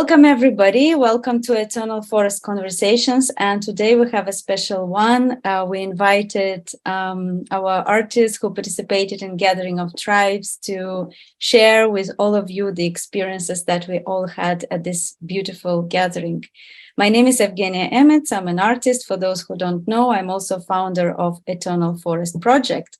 Welcome, everybody. Welcome to Eternal Forest Conversations. And today we have a special one. We invited our artists who participated in Gathering of Tribes to share with all of you the experiences that we all had at this beautiful gathering. My name is Evgenia Emets. I'm an artist. For those who don't know, I'm also founder of Eternal Forest Project.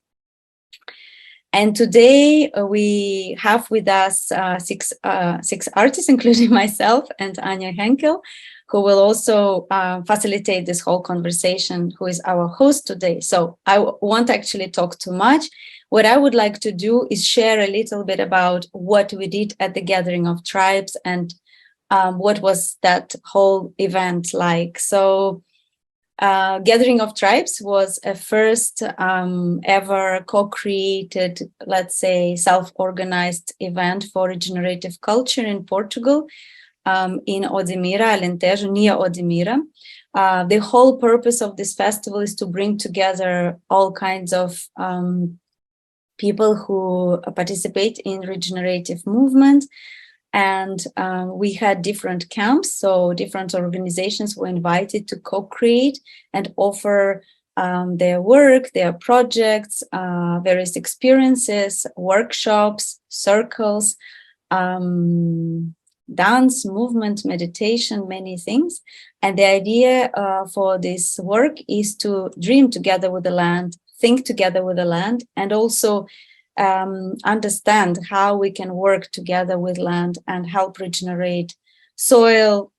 And today we have with us six artists, including myself and Anja Henckel, who will also facilitate this whole conversation, who is our host today. So I won't actually talk too much. What I would like to do is share a little bit about what we did at the Gathering of Tribes and what was that whole event like. So Gathering of Tribes was a first ever co-created, let's say, self-organized event for regenerative culture in Portugal, in Odemira, Alentejo, near Odemira. The whole purpose of this festival is to bring together all kinds of people who participate in regenerative movement. And we had different camps, so different organizations were invited to co-create and offer their work, their projects, various experiences, workshops, circles, dance, movement, meditation, many things. And the idea for this work is to dream together with the land, think together with the land, and also understand how we can work together with land and help regenerate soil,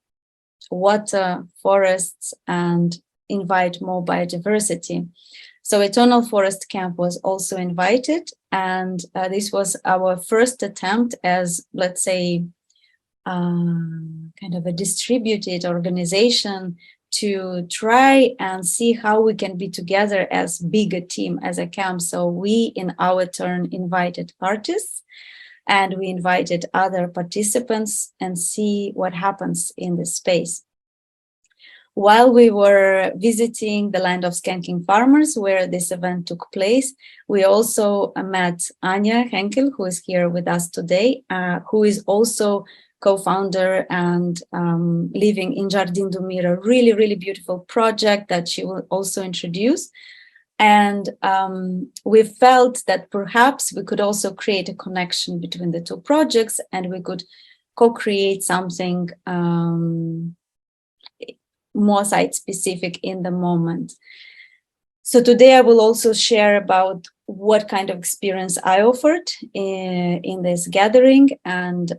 water, forests, and invite more biodiversity. So Eternal Forest Camp was also invited, and this was our first attempt as, let's say, kind of a distributed organization to try and see how we can be together as bigger team, as a camp. So we, in our turn, invited artists and we invited other participants and see what happens in this space. While we were visiting the land of skanking farmers where this event took place, we also met Anja Henckel, who is here with us today, who is also co-founder and living in Jardim Mira, really, really beautiful project that she will also introduce. And we felt that perhaps we could also create a connection between the two projects and we could co-create something more site-specific in the moment. So today I will also share about what kind of experience I offered in this gathering, and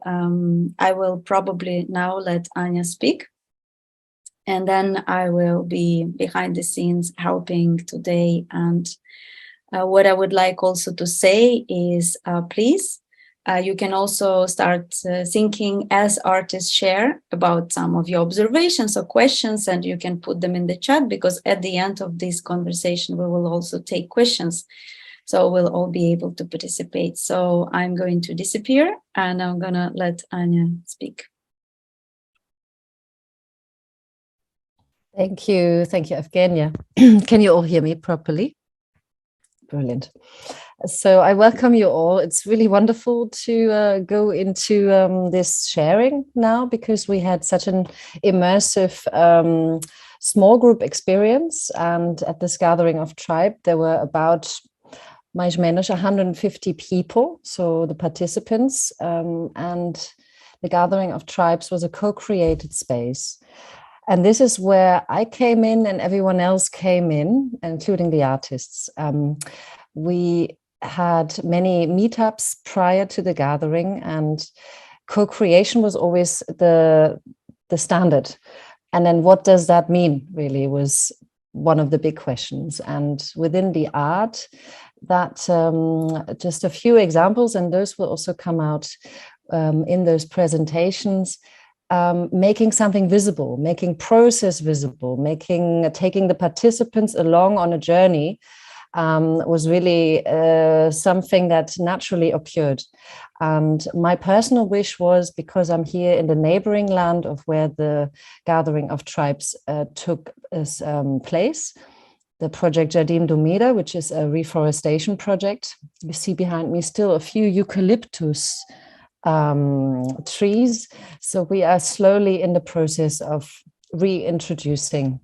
I will probably now let Anja speak, and then I will be behind the scenes helping today. And what I would like also to say is, please, you can also start thinking as artists share about some of your observations or questions, and you can put them in the chat, because at the end of this conversation, we will also take questions. So we'll all be able to participate. So I'm going to disappear and I'm going to let Anja speak. Thank you, Evgenia. Can you all hear me properly? Brilliant. So I welcome you all. It's really wonderful to go into this sharing now, because we had such an immersive small group experience. And at this Gathering of Tribe, there were about mais ou menos 150 people, so the participants, and the Gathering of Tribes was a co-created space. And this is where I came in and everyone else came in, including the artists. We had many meetups prior to the gathering, and co-creation was always the standard. And then what does that mean, really, was one of the big questions. And within the art, that just a few examples, and those will also come out in those presentations, making something visible, making process visible, taking the participants along on a journey was really something that naturally occurred. And my personal wish was, because I'm here in the neighboring land of where the Gathering of Tribes took place, the project Jardim Mira, which is a reforestation project. You see behind me still a few eucalyptus trees. So we are slowly in the process of reintroducing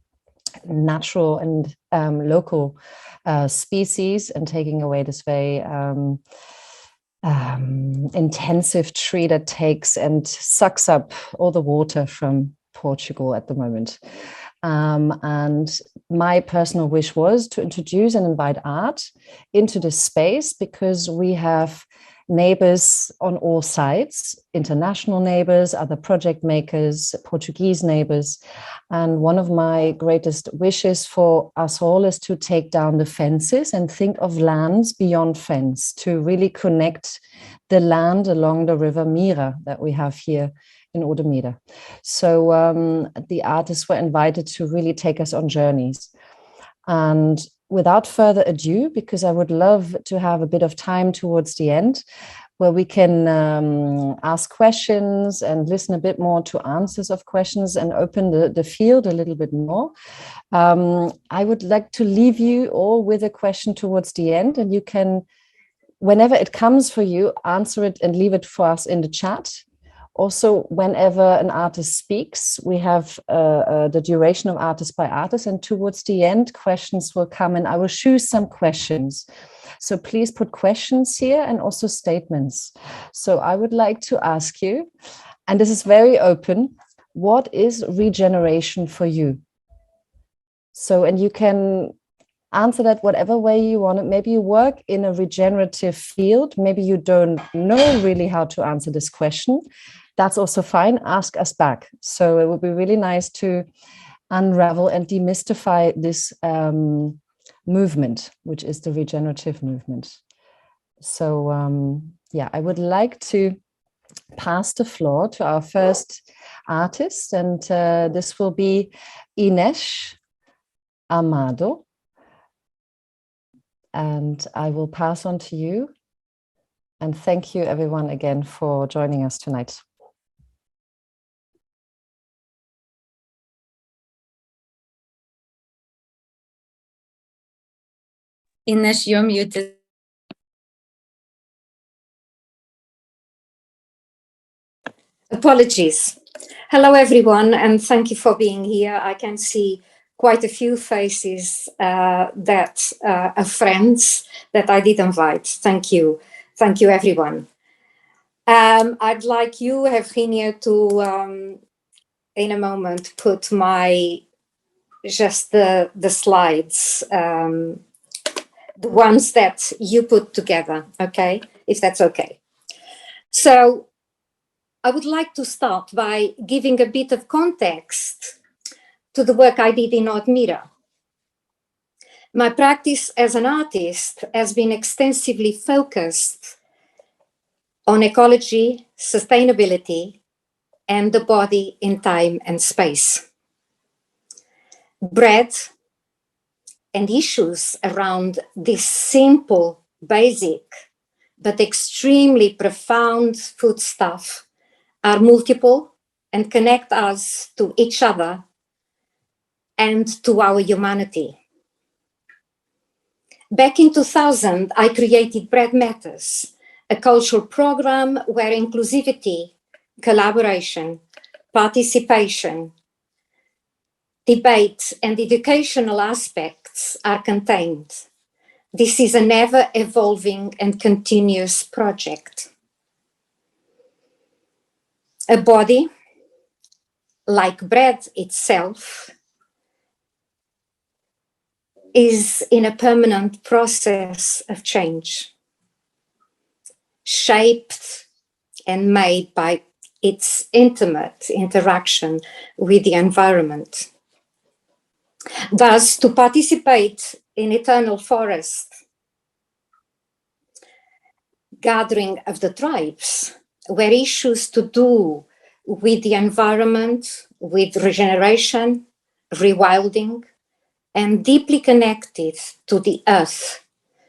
natural and local species and taking away this very intensive tree that takes and sucks up all the water from Portugal at the moment. And my personal wish was to introduce and invite art into this space, because we have neighbors on all sides, international neighbors, other project makers, Portuguese neighbors. And one of my greatest wishes for us all is to take down the fences and think of lands beyond fence, to really connect the land along the river Mira that we have here in Odemira. So the artists were invited to really take us on journeys. And without further ado, because I would love to have a bit of time towards the end where we can ask questions and listen a bit more to answers of questions and open the field a little bit more. I would like to leave you all with a question towards the end, and you can, whenever it comes for you, answer it and leave it for us in the chat. Also, whenever an artist speaks, we have the duration of artist by artist, and towards the end, questions will come, and I will choose some questions. So please put questions here and also statements. So I would like to ask you, and this is very open, what is regeneration for you? So, and you can answer that whatever way you want it. Maybe you work in a regenerative field. Maybe you don't know really how to answer this question. That's also fine. Ask us back. So it would be really nice to unravel and demystify this movement, which is the regenerative movement. So yeah, I would like to pass the floor to our first artist, and this will be Ines Amado. And I will pass on to you. And thank you everyone again for joining us tonight. Ines, you're muted. Apologies. Hello, everyone, and thank you for being here. I can see quite a few faces that are friends that I did invite. Thank you. Thank you, everyone. I'd like you, Evgenia, to, in a moment, put just the slides, the ones that you put together, okay? If that's okay. So I would like to start by giving a bit of context to the work I did in Odemira. My practice as an artist has been extensively focused on ecology, sustainability, and the body in time and space. Bread and issues around this simple, basic, but extremely profound foodstuff are multiple and connect us to each other and to our humanity. Back in 2000, I created Bread Matters, a cultural program where inclusivity, collaboration, participation, debate, and educational aspects are contained. This is an ever-evolving and continuous project. A body, like bread itself, is in a permanent process of change, shaped and made by its intimate interaction with the environment. Thus, to participate in Eternal Forest, gathering of the tribes, were issues to do with the environment, with regeneration, rewilding, and deeply connected to the earth,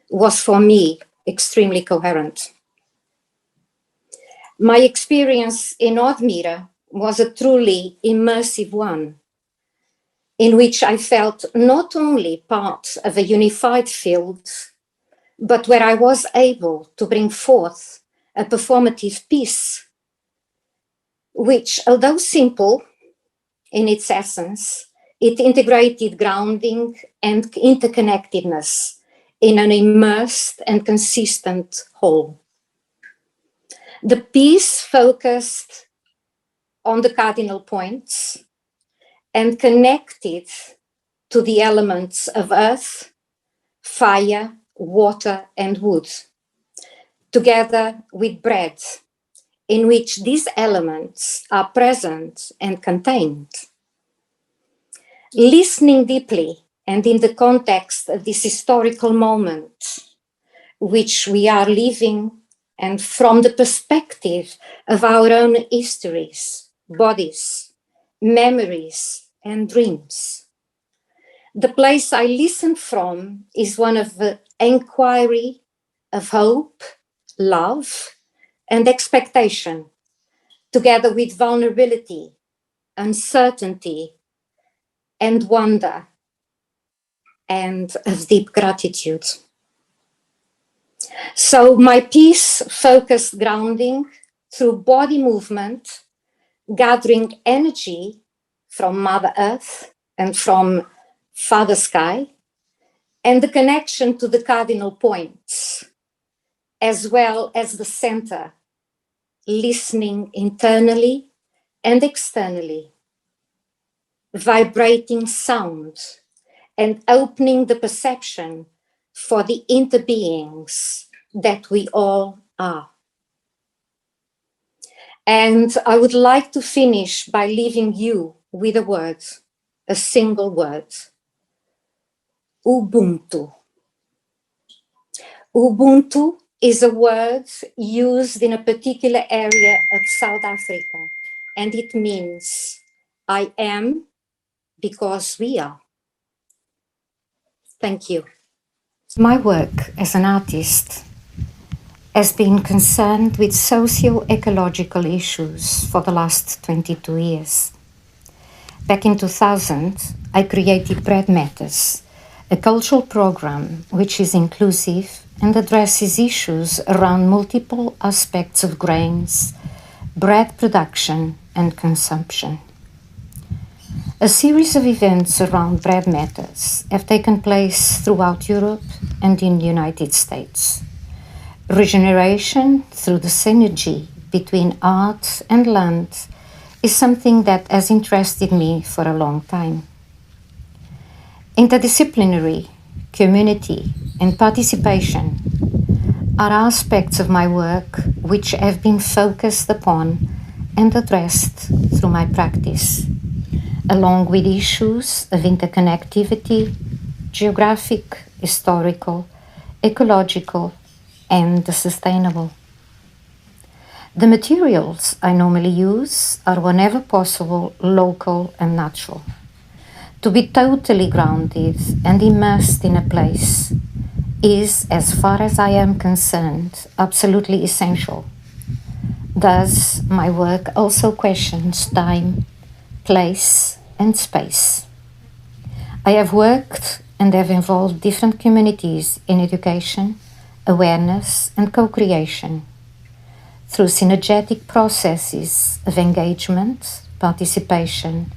was for me extremely coherent. My experience in Odemira was a truly immersive one, in which I felt not only part of a unified field, but where I was able to bring forth a performative piece, which, although simple in its essence, it integrated grounding and interconnectedness in an immersed and consistent whole. The piece focused on the cardinal points and connected to the elements of earth, fire, water, and wood, together with bread, in which these elements are present and contained. Listening deeply and in the context of this historical moment which we are living, and from the perspective of our own histories, bodies, memories, and dreams. The place I listen from is one of the inquiry, of hope, love, and expectation, together with vulnerability, uncertainty, and wonder, and of deep gratitude. So my piece focused grounding through body movement, gathering energy from Mother Earth and from Father Sky, and the connection to the cardinal points, as well as the center, listening internally and externally, vibrating sound, and opening the perception for the interbeings that we all are. And I would like to finish by leaving you with a word, a single word: Ubuntu. Ubuntu is a word used in a particular area of South Africa, and it means I am because we are. Thank you. My work as an artist has been concerned with socio-ecological issues for the last 22 years. Back in 2000, I created Bread Matters, a cultural program which is inclusive and addresses issues around multiple aspects of grains, bread production, and consumption. A series of events around Bread Matters have taken place throughout Europe and in the United States. Regeneration through the synergy between art and land is something that has interested me for a long time. Interdisciplinary, community, and participation are aspects of my work which have been focused upon and addressed through my practice, along with issues of interconnectivity, geographic, historical, ecological, and sustainable. The materials I normally use are, whenever possible, local and natural. To be totally grounded and immersed in a place is, as far as I am concerned, absolutely essential. Thus, my work also questions time, place, and space. I have worked and have involved different communities in education, awareness, and co-creation through synergetic processes of engagement, participation,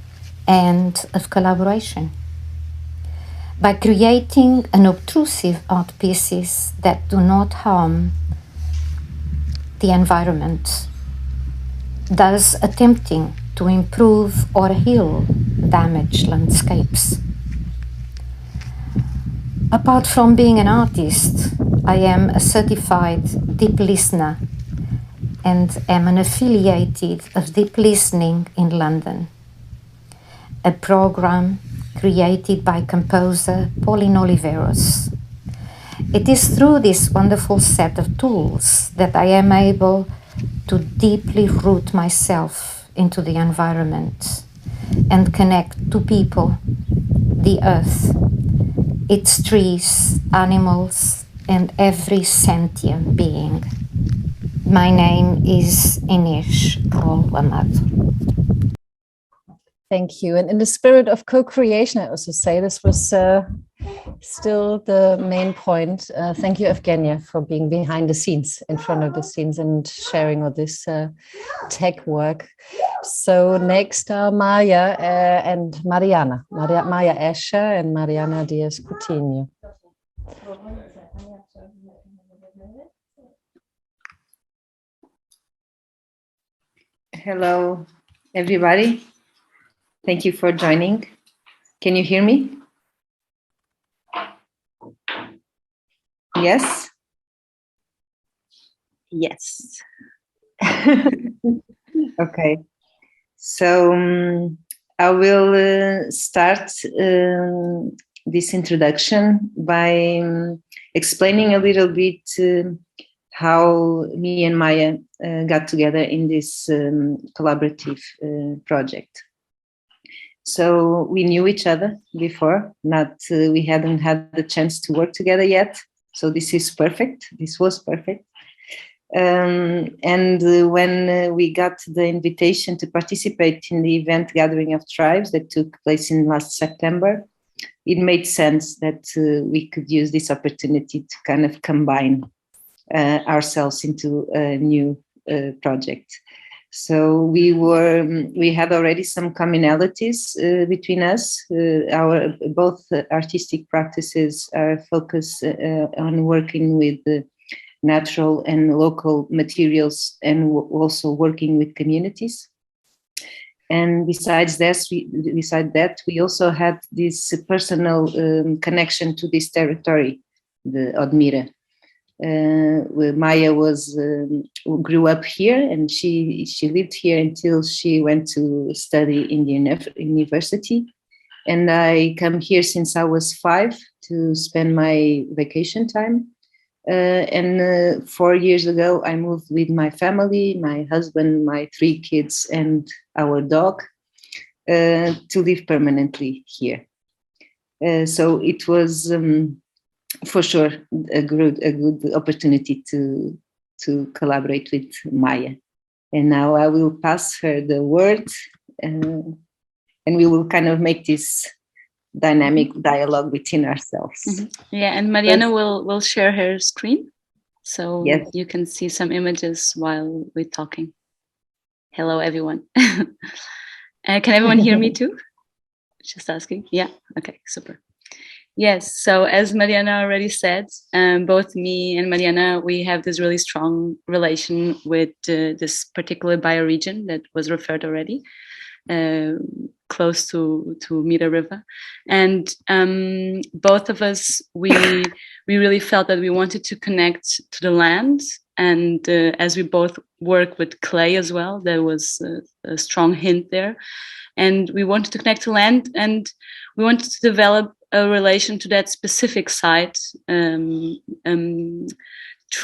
and of collaboration. By creating unobtrusive art pieces that do not harm the environment, thus attempting to improve or heal damaged landscapes. Apart from being an artist, I am a certified deep listener and am an affiliated of Deep Listening in London, a program created by composer Pauline Oliveros. It is through this wonderful set of tools that I am able to deeply root myself into the environment and connect to people, the earth, its trees, animals, and every sentient being. My name is Ines Amado. Thank you. And in the spirit of co-creation, I also say this was still the main point. Thank you, Evgenia, for being behind the scenes, in front of the scenes, and sharing all this tech work. So next are Maja and Mariana, Maja Escher and Mariana Dias Coutinho. Hello, everybody. Thank you for joining. Can you hear me? Yes? Yes. Okay. So I will start this introduction by explaining a little bit how me and Maja got together in this collaborative project. So we knew each other before, we hadn't had the chance to work together yet. So this is perfect. This was perfect. And when we got the invitation to participate in the event Gathering of Tribes that took place in last September, it made sense that we could use this opportunity to kind of combine ourselves into a new project. So we had already some commonalities between us. Our both artistic practices are focused on working with natural and local materials, and also working with communities. And besides that, we also had this personal connection to this territory, the Odemira. Maja grew up here, and she lived here until she went to study in the university. And I come here since I was 5 to spend my vacation time. And 4 years ago, I moved with my family, my husband, my 3 kids, and our dog to live permanently here. So it was for sure a good opportunity to collaborate with Maja. And now I will pass her the word, and we will kind of make this dynamic dialogue between ourselves. Mm-hmm. Yeah, and Mariana will share her screen, so yes, you can see some images while we're talking. Hello, everyone. Can everyone hear me too? Just asking. Yeah. Okay. Super. Yes. So as Mariana already said, both me and Mariana, we have this really strong relation with this particular bioregion that was referred already, close to Mira River. And both of us, we really felt that we wanted to connect to the land. And as we both work with clay as well, there was a strong hint there. And we wanted to connect to land, and we wanted to develop a relation to that specific site through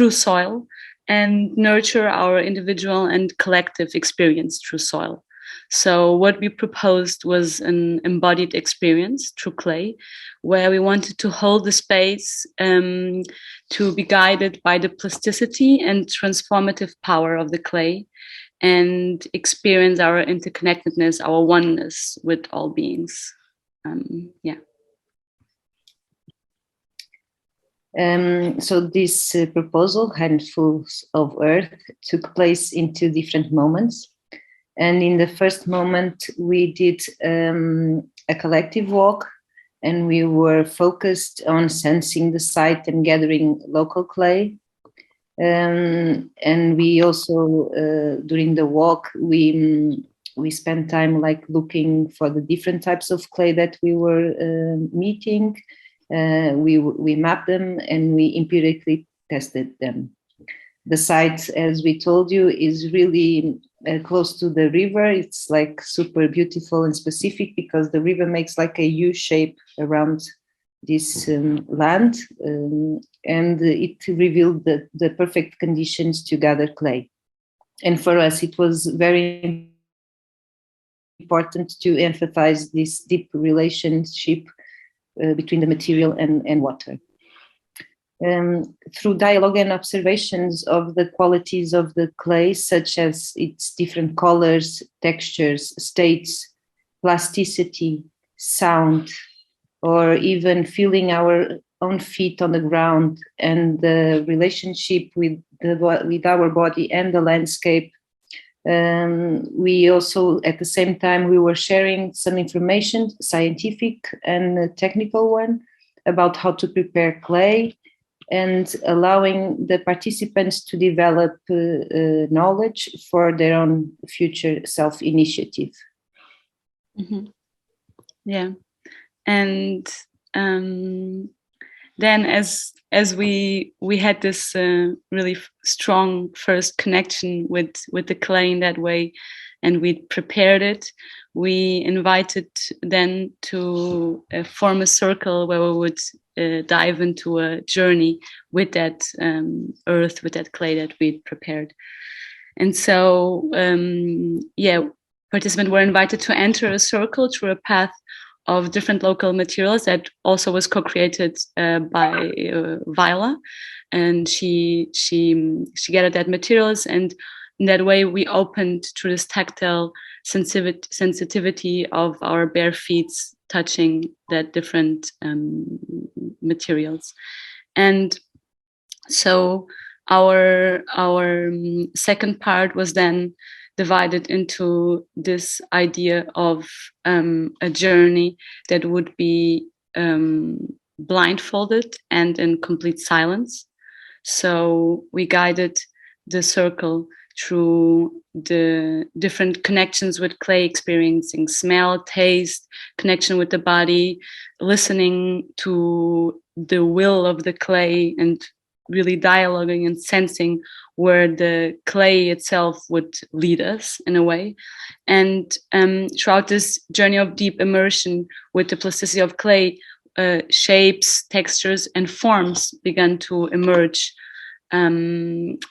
soil, and nurture our individual and collective experience through soil. So what we proposed was an embodied experience through clay, where we wanted to hold the space to be guided by the plasticity and transformative power of the clay, and experience our interconnectedness, our oneness with all beings. So this proposal, Handfuls of Earth, took place in 2 different moments. And in the first moment, we did a collective walk, and we were focused on sensing the site and gathering local clay. And we also, during the walk, we spent time like looking for the different types of clay that we were meeting. We mapped them, and we empirically tested them. The site, as we told you, is really close to the river. It's like super beautiful and specific because the river makes like a U shape around this land, and it revealed the perfect conditions to gather clay. And for us, it was very important to emphasize this deep relationship between the material and water. Through dialogue and observations of the qualities of the clay, such as its different colors, textures, states, plasticity, sound, or even feeling our own feet on the ground, and the relationship with our body and the landscape. We also, at the same time, we were sharing some information, scientific and technical one, about how to prepare clay, and allowing the participants to develop knowledge for their own future self-initiative. Mm-hmm. Yeah, and then as we had this really strong first connection with the clay in that way, and we prepared it, we invited then to form a circle where we would dive into a journey with that earth, with that clay that we'd prepared. And so participants were invited to enter a circle through a path of different local materials that also was co-created by Viola, and she gathered that materials, and in that way we opened through this tactile sensitivity of our bare feet touching that different materials. And so our second part was then divided into this idea of a journey that would be blindfolded and in complete silence. So we guided the circle through the different connections with clay, experiencing smell, taste, connection with the body, listening to the will of the clay, and really dialoguing and sensing where the clay itself would lead us in a way. And throughout this journey of deep immersion with the plasticity of clay, shapes, textures, and forms began to emerge. And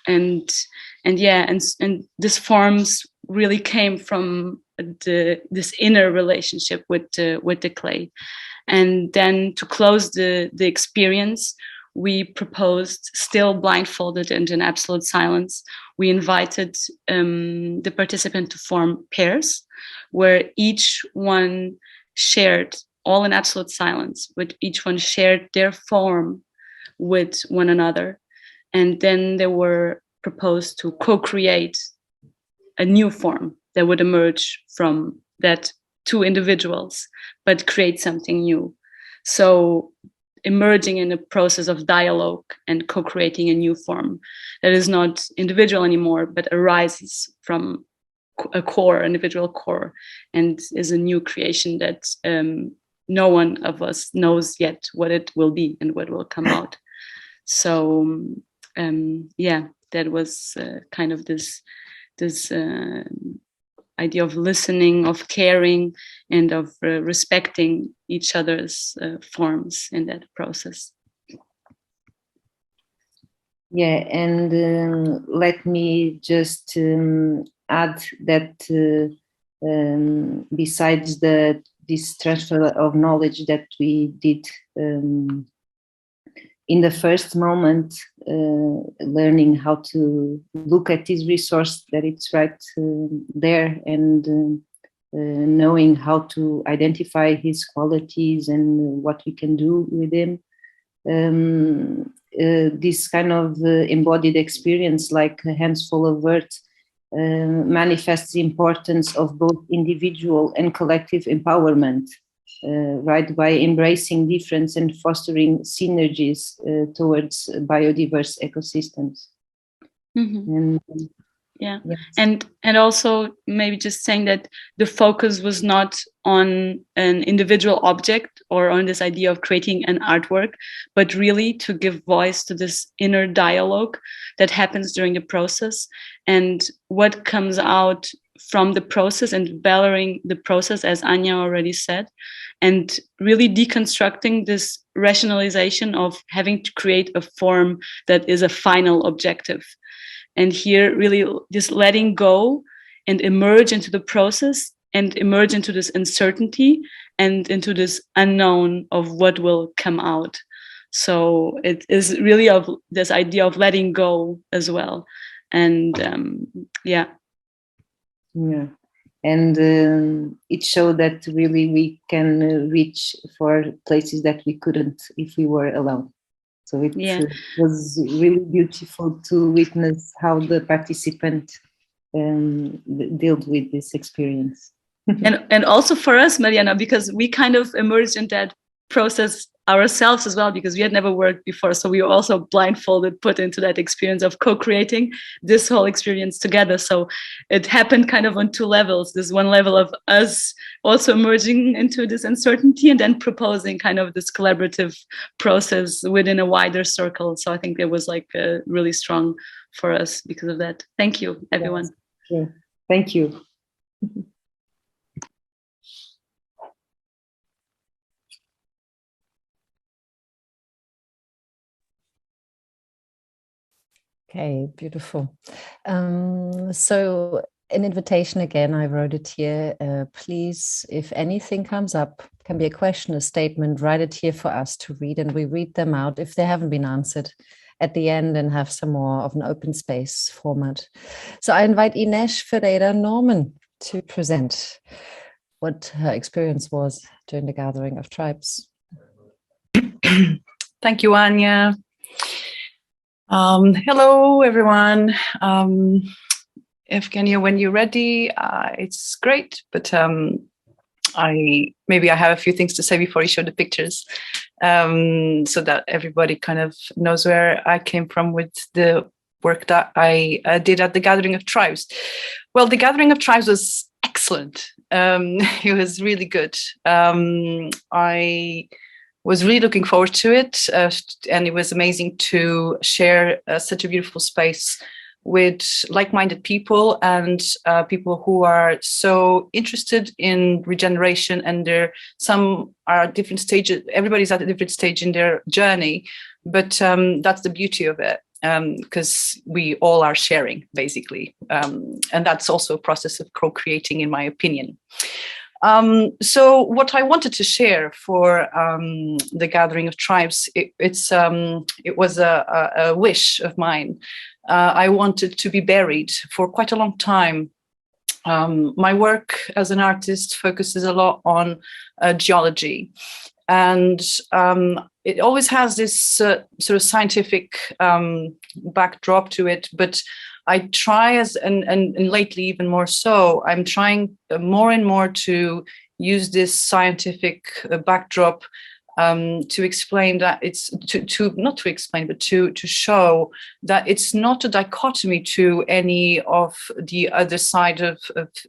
this forms really came from this inner relationship with the clay. And then to close the experience, we proposed, still blindfolded and in absolute silence, we invited the participant to form pairs where each one shared, all in absolute silence, but each one shared their form with one another. And then they were proposed to co-create a new form that would emerge from that two individuals, but create something new. So emerging in a process of dialogue and co-creating a new form that is not individual anymore, but arises from a core, individual core, and is a new creation that no one of us knows yet what it will be and what will come out. So that was kind of this idea of listening, of caring, and of respecting each other's forms in that process. Yeah, and let me just add that besides this transfer of knowledge that we did in the first moment, learning how to look at this resource that it's right there, and knowing how to identify his qualities and what we can do with him. This kind of embodied experience, like Hands Full of Earth, manifests the importance of both individual and collective empowerment, right, by embracing difference and fostering synergies towards biodiverse ecosystems. Mm-hmm. And yeah, yes. And also maybe just saying that the focus was not on an individual object or on this idea of creating an artwork, but really to give voice to this inner dialogue that happens during the process, and what comes out from the process, and valuing the process, as Anja already said, and really deconstructing this rationalization of having to create a form that is a final objective. And here really just letting go and emerge into the process, and emerge into this uncertainty and into this unknown of what will come out. So it is really of this idea of letting go as well. And Yeah, and it showed that really we can reach for places that we couldn't if we were alone. So it was really beautiful to witness how the participant dealt with this experience. and also for us, Mariana, because we kind of emerged in that process ourselves as well, because we had never worked before. So we were also blindfolded, put into that experience of co-creating this whole experience together. So it happened kind of on two levels. This one level of us also emerging into this uncertainty and then proposing kind of this collaborative process within a wider circle. So I think it was like really strong for us because of that. Thank you, everyone. Yes. Yeah. Thank you. Okay, beautiful. So an invitation again, I wrote it here. Please, if anything comes up, can be a question, a statement, write it here for us to read, and we read them out if they haven't been answered at the end and have some more of an open space format. So I invite Ines Ferreira-Norman to present what her experience was during the gathering of tribes. Thank you, Anja. Hello, everyone. Evgenia, when you're ready, it's great, but I have a few things to say before you show the pictures, so that everybody kind of knows where I came from with the work that I did at the Gathering of Tribes. Well, the Gathering of Tribes was excellent. It was really good. I was really looking forward to it, and it was amazing to share such a beautiful space with like-minded people and people who are so interested in regeneration, and some are at different stages. Everybody's at a different stage in their journey, but that's the beauty of it, because we all are sharing, basically, and that's also a process of co-creating, in my opinion. So what I wanted to share for the Gathering of Tribes, it was a wish of mine. I wanted to be buried for quite a long time. My work as an artist focuses a lot on geology, and it always has this sort of scientific backdrop to it, but I try and lately even more so, I'm trying more and more to use this scientific backdrop to explain that it's not to explain, but to show that it's not a dichotomy to any of the other side of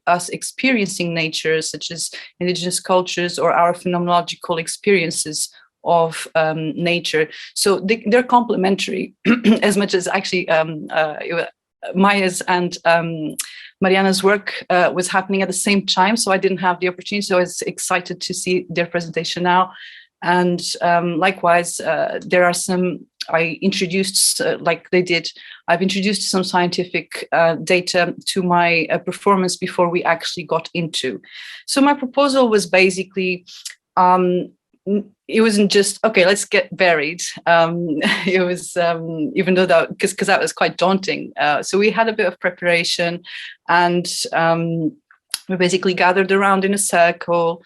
us experiencing nature, such as indigenous cultures or our phenomenological experiences of nature. So they're complementary as much as actually Maja's and Mariana's work was happening at the same time, so I didn't have the opportunity. So I was excited to see their presentation now. And likewise, there are some, I introduced, like they did, I've introduced some scientific data to my performance before we actually got into. So my proposal was basically, it wasn't just, okay, let's get buried. It was, even though that, because that was quite daunting. So we had a bit of preparation, and we basically gathered around in a circle.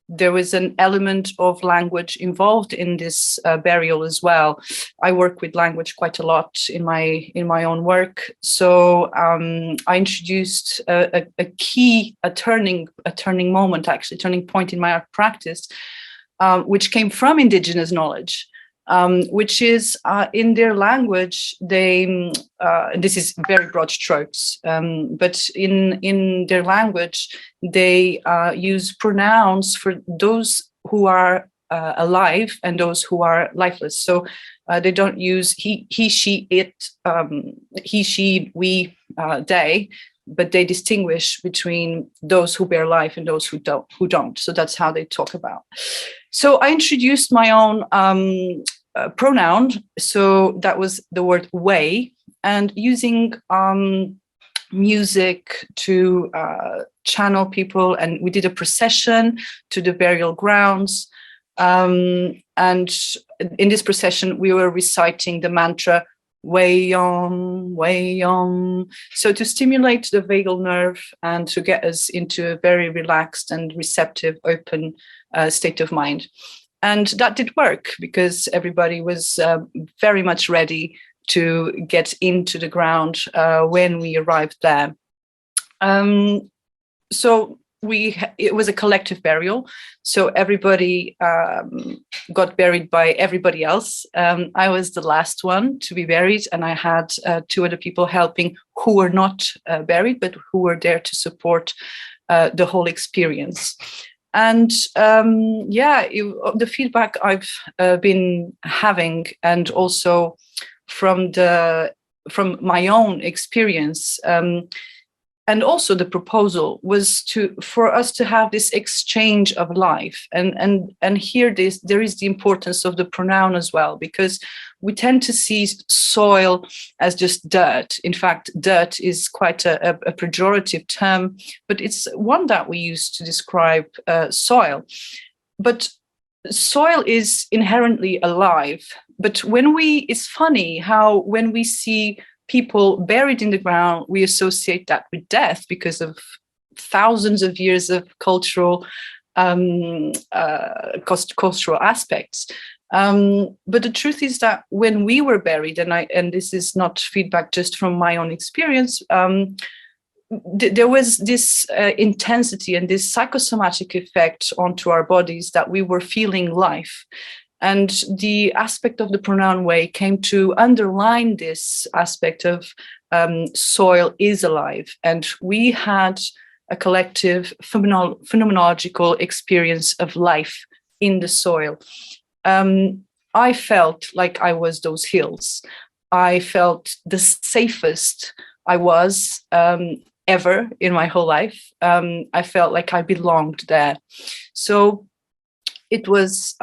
There was an element of language involved in this burial as well. I work with language quite a lot in my own work. So I introduced a turning point in my art practice, which came from indigenous knowledge, which is in their language, they, this is very broad strokes, but in their language, they use pronouns for those who are alive and those who are lifeless. So they don't use he, she, it, he, she, we, they, but they distinguish between those who bear life and those who don't. So that's how they talk about. So I introduced my own pronoun. So that was the word way, and using music to channel people. And we did a procession to the burial grounds. And in this procession, we were reciting the mantra, way on, way on. So to stimulate the vagal nerve and to get us into a very relaxed and receptive, open state of mind. And that did work because everybody was very much ready to get into the ground when we arrived there. So it was a collective burial. So everybody got buried by everybody else. I was the last one to be buried, and I had two other people helping who were not buried, but who were there to support the whole experience. And the feedback I've been having, and also from my own experience, and also the proposal was for us to have this exchange of life, and here there is the importance of the pronoun as well, because we tend to see soil as just dirt. In fact, dirt is quite a pejorative term, but it's one that we use to describe soil. But soil is inherently alive. But it's funny how when we see people buried in the ground, we associate that with death because of thousands of years of cultural aspects. But the truth is that when we were buried, and this is not feedback just from my own experience, there was this intensity and this psychosomatic effect onto our bodies that we were feeling life. And the aspect of the pronoun way came to underline this aspect of soil is alive. And we had a collective phenomenological experience of life in the soil. I felt like I was those hills. I felt the safest I was ever in my whole life. I felt like I belonged there. So it was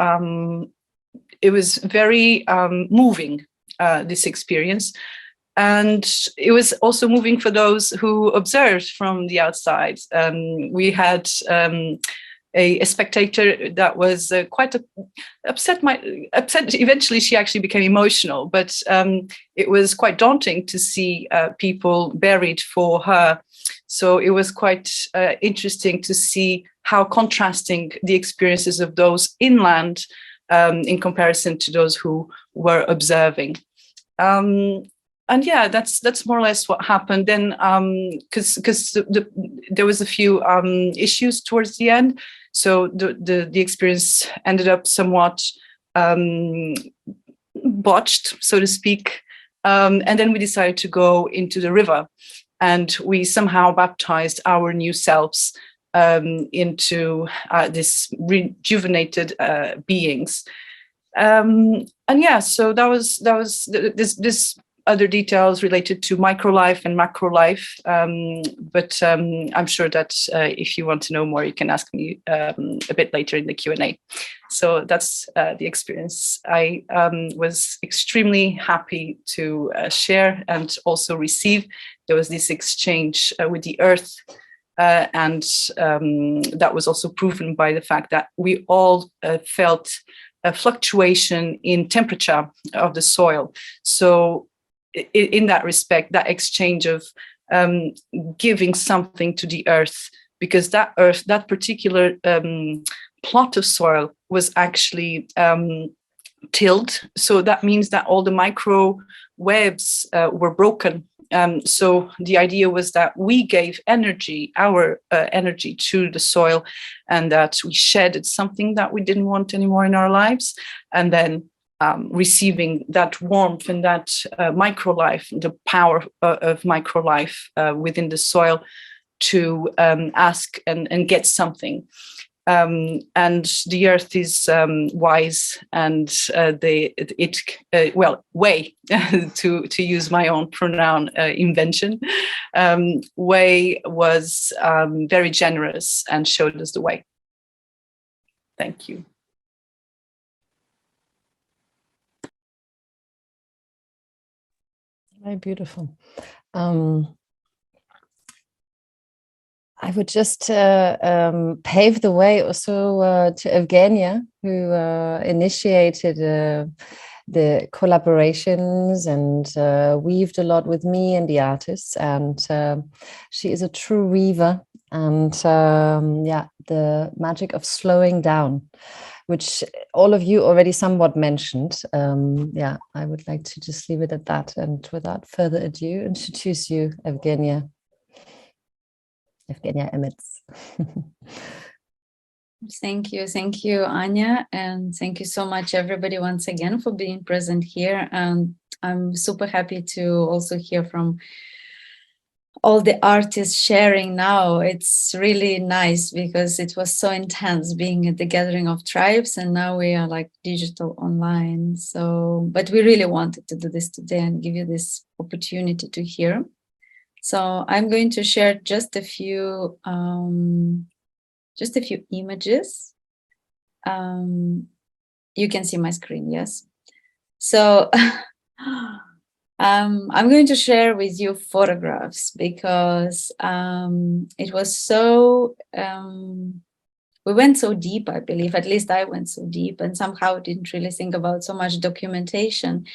very moving, this experience. And it was also moving for those who observed from the outside. We had a spectator that was quite upset. Eventually, she actually became emotional, but it was quite daunting to see people buried for her. So it was quite interesting to see how contrasting the experiences of those inland in comparison to those who were observing. And yeah, that's more or less what happened then, because there was a few issues towards the end. So the experience ended up somewhat botched, so to speak. And then we decided to go into the river, and we somehow baptized our new selves into this rejuvenated beings. And yeah, so that was this other details related to microlife and macrolife. But I'm sure that if you want to know more, you can ask me a bit later in the Q&A. So that's the experience. I was extremely happy to share and also receive. There was this exchange with the earth. And that was also proven by the fact that we all felt a fluctuation in temperature of the soil. So in that respect, that exchange of giving something to the earth, because that earth, that particular plot of soil was actually tilled. So that means that all the micro webs were broken. So the idea was that we gave energy, our energy to the soil, and that we shedded something that we didn't want anymore in our lives, and then receiving that warmth and that microlife, the power of microlife within the soil to ask and get something. And the earth is wise, and way to use my own pronoun invention. Way was very generous and showed us the way. Thank you. Very beautiful. I would just pave the way also to Evgenia, who initiated the collaborations and weaved a lot with me and the artists. And she is a true weaver. And the magic of slowing down, which all of you already somewhat mentioned. I would like to just leave it at that. And without further ado, introduce you, Evgenia. Evgenia Emets. Thank you, Anja, and thank you so much, everybody, once again for being present here. And I'm super happy to also hear from all the artists sharing now. It's really nice because it was so intense being at the gathering of tribes, and now we are like digital online. So, but we really wanted to do this today and give you this opportunity to hear. So I'm going to share just a few images. You can see my screen, yes? So I'm going to share with you photographs because it was so, we went so deep, I believe, at least I went so deep, and somehow didn't really think about so much documentation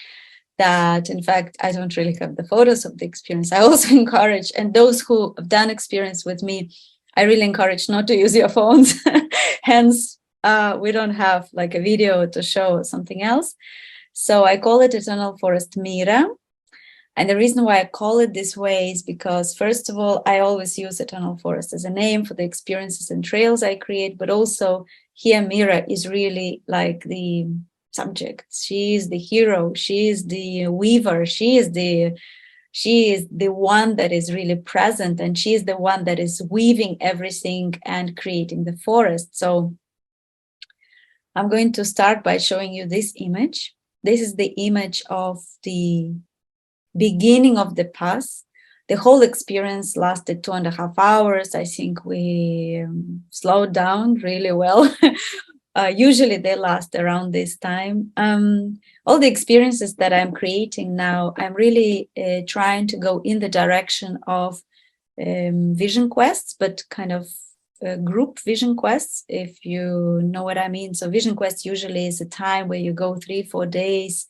that, in fact, I don't really have the photos of the experience. I also encourage, and those who have done experience with me, I really encourage not to use your phones. Hence, we don't have like a video to show something else. So I call it Eternal Forest Mira. And the reason why I call it this way is because, first of all, I always use Eternal Forest as a name for the experiences and trails I create, but also here Mira is really like the subject. She is the hero. She is the weaver. She is the one that is really present, and she is the one that is weaving everything and creating the forest. So I'm going to start by showing you this image. This is the image of the beginning of the path. The whole experience lasted 2.5 hours. I think we slowed down really well. Usually they last around this time. All the experiences that I'm creating now, I'm really trying to go in the direction of vision quests, but kind of group vision quests, if you know what I mean. So vision quest usually is a time where you go 3-4 days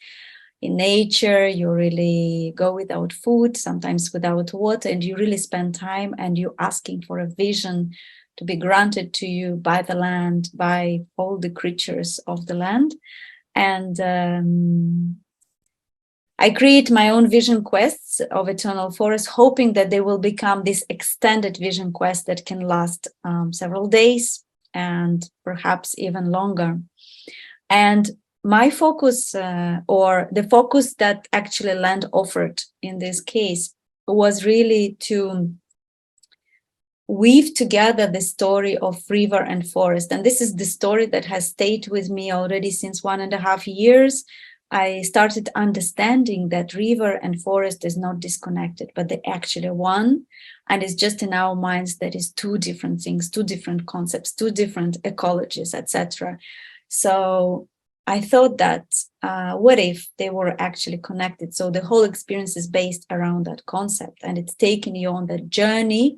in nature, you really go without food, sometimes without water, and you really spend time and you're asking for a vision to be granted to you by the land, by all the creatures of the land. And I create my own vision quests of Eternal Forest, hoping that they will become this extended vision quest that can last several days and perhaps even longer. And my focus, or the focus that actually land offered in this case, was really to weave together the story of river and forest. And this is the story that has stayed with me already since 1.5 years. I started understanding that river and forest is not disconnected, but they're actually one. And it's just in our minds that is two different things, two different concepts, two different ecologies, etc. So I thought that what if they were actually connected? So the whole experience is based around that concept, and it's taking you on that journey,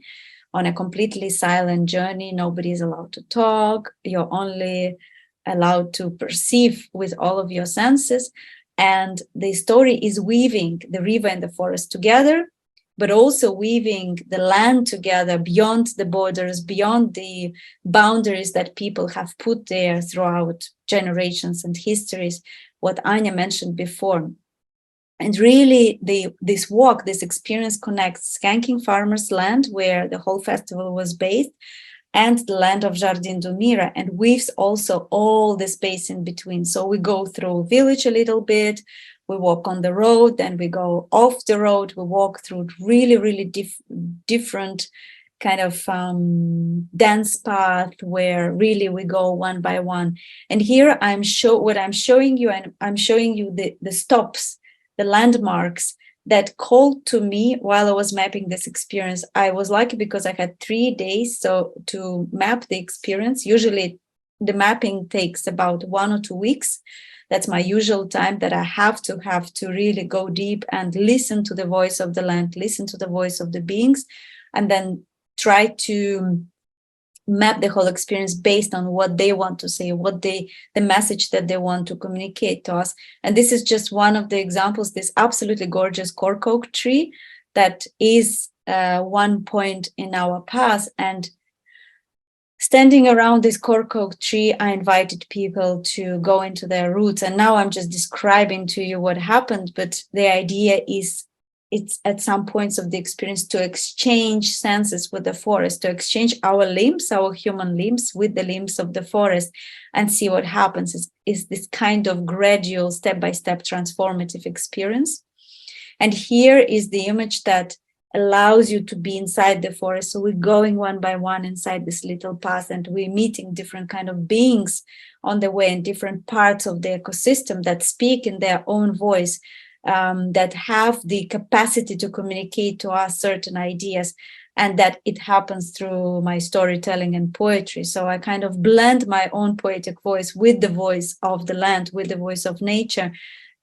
on a completely silent journey. Nobody is allowed to talk. You're only allowed to perceive with all of your senses. And the story is weaving the river and the forest together, but also weaving the land together beyond the borders, beyond the boundaries that people have put there throughout generations and histories, what Anja mentioned before. And really, this walk, this experience connects Skanking Farmers' land, where the whole festival was based, and the land of Jardim do Mira, and weaves also all the space in between. So we go through village a little bit, we walk on the road, then we go off the road, we walk through really, really different kind of dense path where really we go one by one. And here I'm showing you, and I'm showing you the stops, the landmarks that called to me while I was mapping this experience. I was lucky because I had 3 days to map the experience. Usually the mapping takes about 1 or 2 weeks. That's my usual time that I have to really go deep and listen to the voice of the land, listen to the voice of the beings, and then try to map the whole experience based on what they want to say, the message that they want to communicate to us. And this is just one of the examples, this absolutely gorgeous cork oak tree that is one point in our path. And standing around this cork oak tree, I invited people to go into their roots. And now I'm just describing to you what happened, but the idea is it's at some points of the experience to exchange senses with the forest, to exchange our limbs, our human limbs, with the limbs of the forest, and see what happens. Is this kind of gradual, step-by-step transformative experience. And here is the image that allows you to be inside the forest. So we're going one by one inside this little path, and we're meeting different kind of beings on the way in different parts of the ecosystem that speak in their own voice, that have the capacity to communicate to us certain ideas, and that it happens through my storytelling and poetry. So I kind of blend my own poetic voice with the voice of the land, with the voice of nature,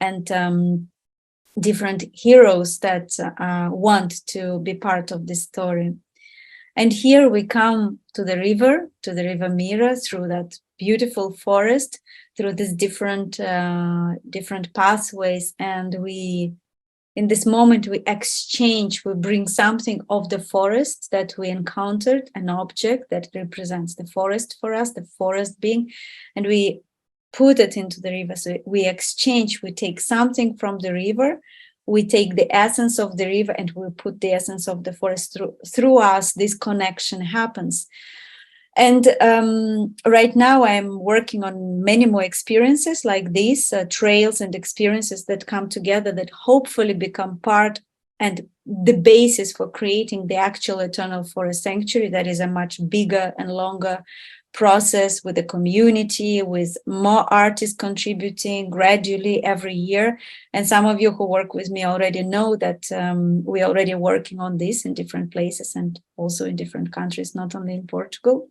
and different heroes that want to be part of this story. And here we come to the river Mira, through that beautiful forest, through these different pathways. And in this moment, we exchange, we bring something of the forest that we encountered, an object that represents the forest for us, the forest being, and we put it into the river. So we exchange, we take something from the river, we take the essence of the river, and we put the essence of the forest through us. This connection happens. And right now I'm working on many more experiences like these, trails and experiences that come together, that hopefully become part and the basis for creating the actual Eternal Forest Sanctuary. That is a much bigger and longer process, with the community, with more artists contributing gradually every year. And some of you who work with me already know that we're already working on this in different places and also in different countries, not only in Portugal.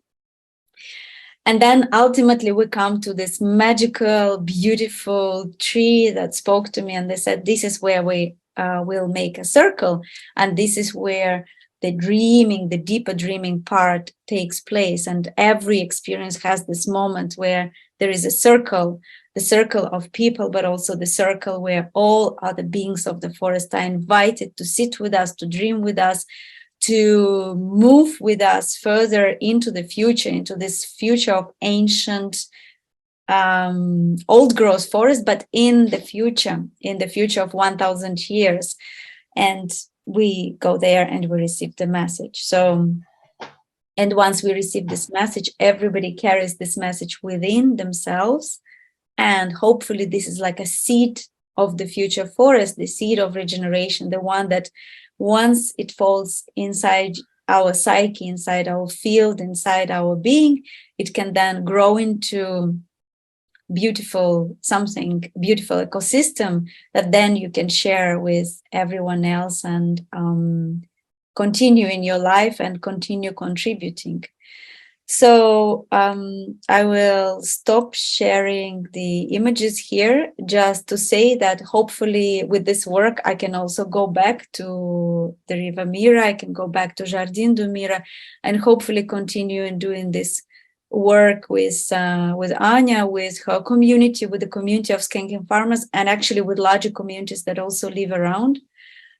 And then ultimately we come to this magical, beautiful tree that spoke to me, and they said, this is where we will make a circle, and this is where the dreaming, the deeper dreaming part takes place. And every experience has this moment where there is a circle, the circle of people, but also the circle where all other beings of the forest are invited to sit with us, to dream with us, to move with us further into the future, into this future of ancient old growth forest, but in the future of 1,000 years. And we go there and we receive the message. So, and once we receive this message, everybody carries this message within themselves. And hopefully this is like a seed of the future forest, the seed of regeneration, the one that once it falls inside our psyche, inside our field, inside our being, it can then grow into beautiful ecosystem that then you can share with everyone else and continue in your life and continue contributing. So I will stop sharing the images here, just to say that hopefully with this work I can also go back to the river Mira, I can go back to Jardim do Mira, and hopefully continue in doing this work with Anja, with her community, with the community of skanking farmers, and actually with larger communities that also live around.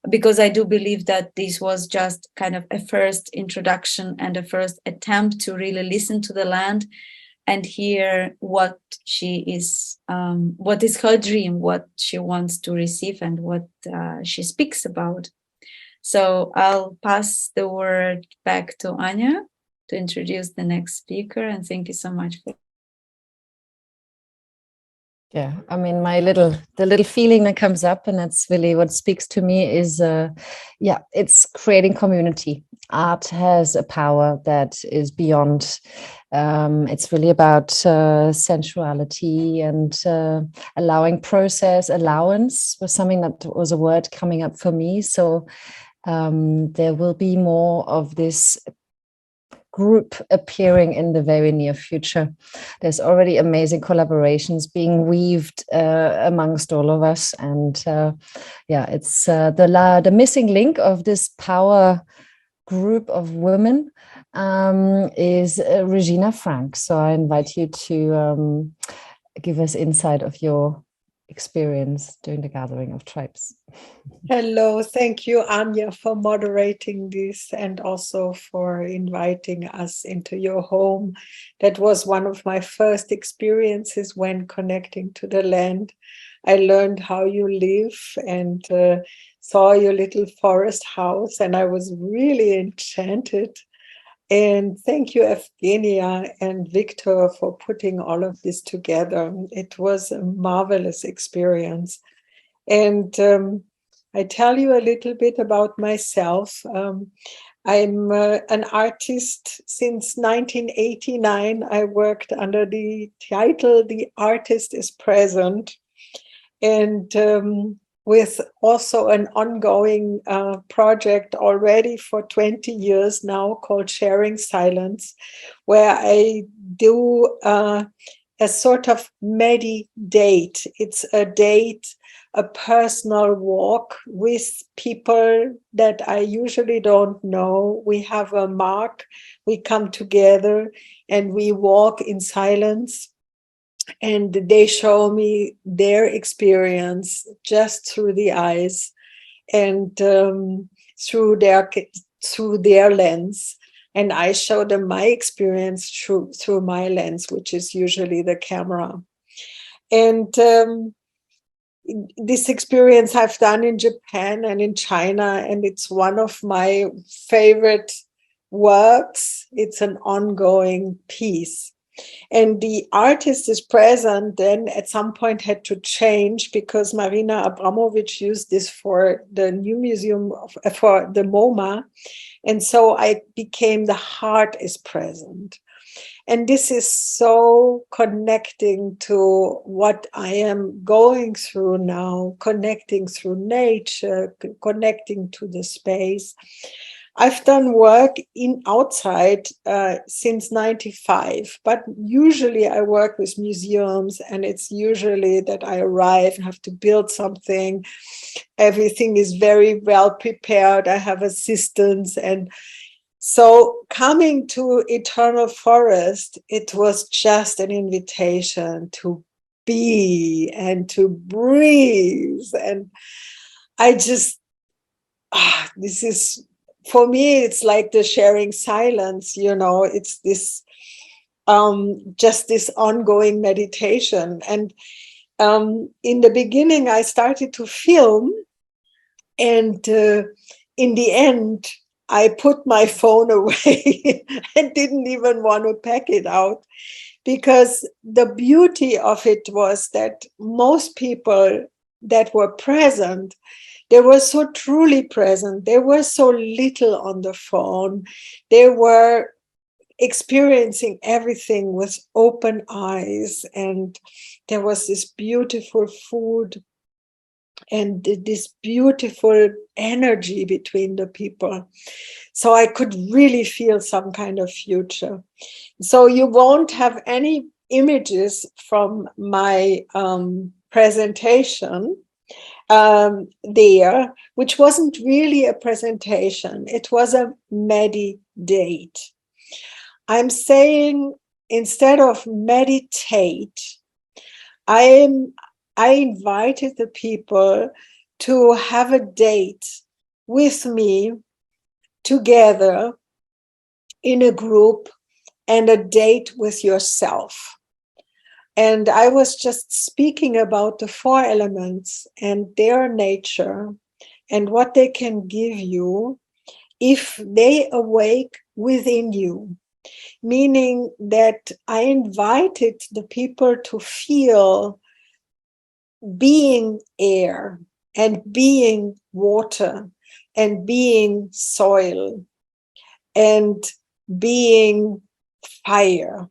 Because I do believe that this was just kind of a first introduction and a first attempt to really listen to the land and hear what is her dream, what she wants to receive, and what she speaks about. So I'll pass the word back to Anja to introduce the next speaker, and thank you so much for. Yeah, I mean, the little feeling that comes up, and that's really what speaks to me, is it's creating community. Art has a power that is beyond. It's really about sensuality and allowing process. Allowance was something that was a word coming up for me. So there will be more of this group appearing in the very near future. There's already amazing collaborations being weaved amongst all of us, and it's the missing link of this power group of women is Regina Frank. So I invite you to give us insight of your experience during the gathering of tribes. Hello, thank you, Anja, for moderating this and also for inviting us into your home. That was one of my first experiences when connecting to the land. I learned how you live and saw your little forest house, and I was really enchanted. And thank you, Evgenia and Victor, for putting all of this together. It was a marvelous experience. And I tell you a little bit about myself. I'm an artist since 1989. I worked under the title The Artist is Present, and with also an ongoing project already for 20 years now called Sharing Silence, where I do a sort of medi-date. It's a date, a personal walk with people that I usually don't know. We have a mark, we come together and we walk in silence. And they show me their experience just through the eyes and through their lens. And I show them my experience through my lens, which is usually the camera. And this experience I've done in Japan and in China, and it's one of my favorite works. It's an ongoing piece. And the artist is present, then at some point had to change because Marina Abramovic used this for the new museum, for the MoMA. And so I became the heart is present. And this is so connecting to what I am going through now, connecting through nature, connecting to the space. I've done work outside since 95, but usually I work with museums, and it's usually that I arrive and have to build something. Everything is very well prepared. I have assistants. And so coming to Eternal Forest, it was just an invitation to be and to breathe. And I just, this is, for me, it's like the sharing silence, it's this, just this ongoing meditation. And in the beginning, I started to film, and in the end, I put my phone away and didn't even want to pack it out, because the beauty of it was that most people that were present, they were so truly present. They were so little on the phone. They were experiencing everything with open eyes. And there was this beautiful food and this beautiful energy between the people. So I could really feel some kind of future. So you won't have any images from my presentation there, which wasn't really a presentation. It was a medi-date. I'm saying instead of meditate, I invited the people to have a date with me together in a group, and a date with yourself. And I was just speaking about the 4 elements and their nature and what they can give you if they awake within you. Meaning that I invited the people to feel being air and being water and being soil and being fire.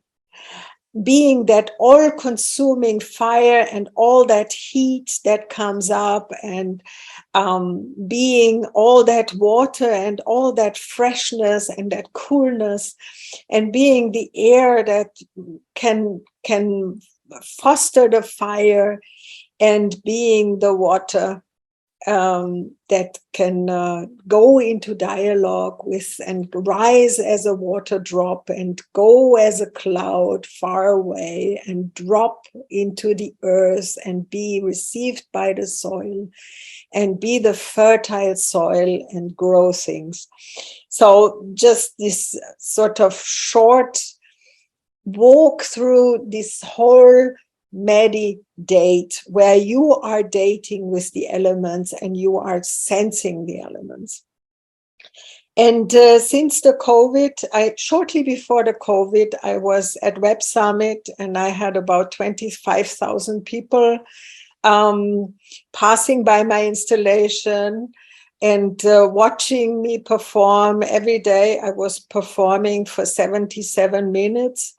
Being that all-consuming fire and all that heat that comes up, and being all that water and all that freshness and that coolness, and being the air that can foster the fire, and being the water that can go into dialogue with and rise as a water drop and go as a cloud far away and drop into the earth and be received by the soil and be the fertile soil and grow things. So just this sort of short walk through this whole meditate where you are dating with the elements and you are sensing the elements. And since the COVID, shortly before the COVID, I was at Web Summit and I had about 25,000 people passing by my installation and watching me perform every day. I was performing for 77 minutes.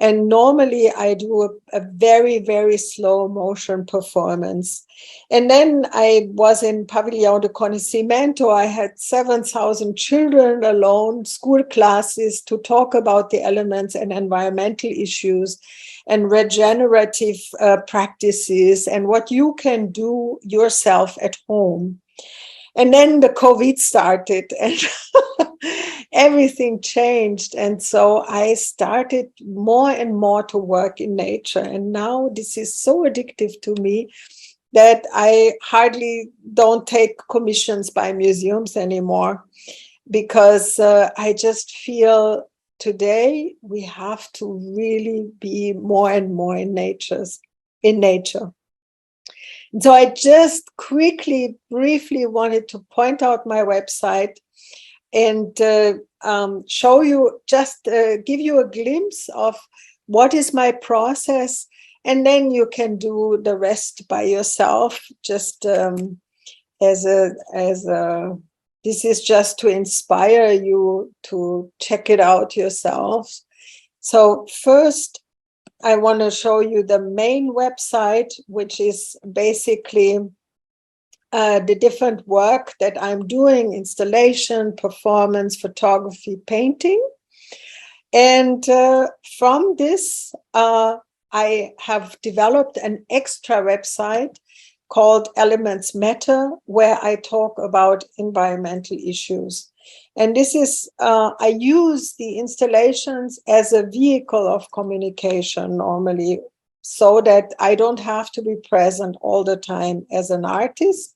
And normally I do a very, very slow motion performance. And then I was in Pavillon de Conocimiento. I had 7,000 children alone, school classes, to talk about the elements and environmental issues and regenerative practices and what you can do yourself at home. And then the COVID started and everything changed. And so I started more and more to work in nature. And now this is so addictive to me that I hardly don't take commissions by museums anymore, because I just feel today we have to really be more and more in nature. So I just quickly, briefly wanted to point out my website and show you, just give you a glimpse of what is my process, and then you can do the rest by yourself. Just this is just to inspire you to check it out yourselves. So first, I want to show you the main website, which is basically the different work that I'm doing: installation, performance, photography, painting. And from this, I have developed an extra website called Elements Matter, where I talk about environmental issues. And this is, I use the installations as a vehicle of communication normally, so that I don't have to be present all the time as an artist,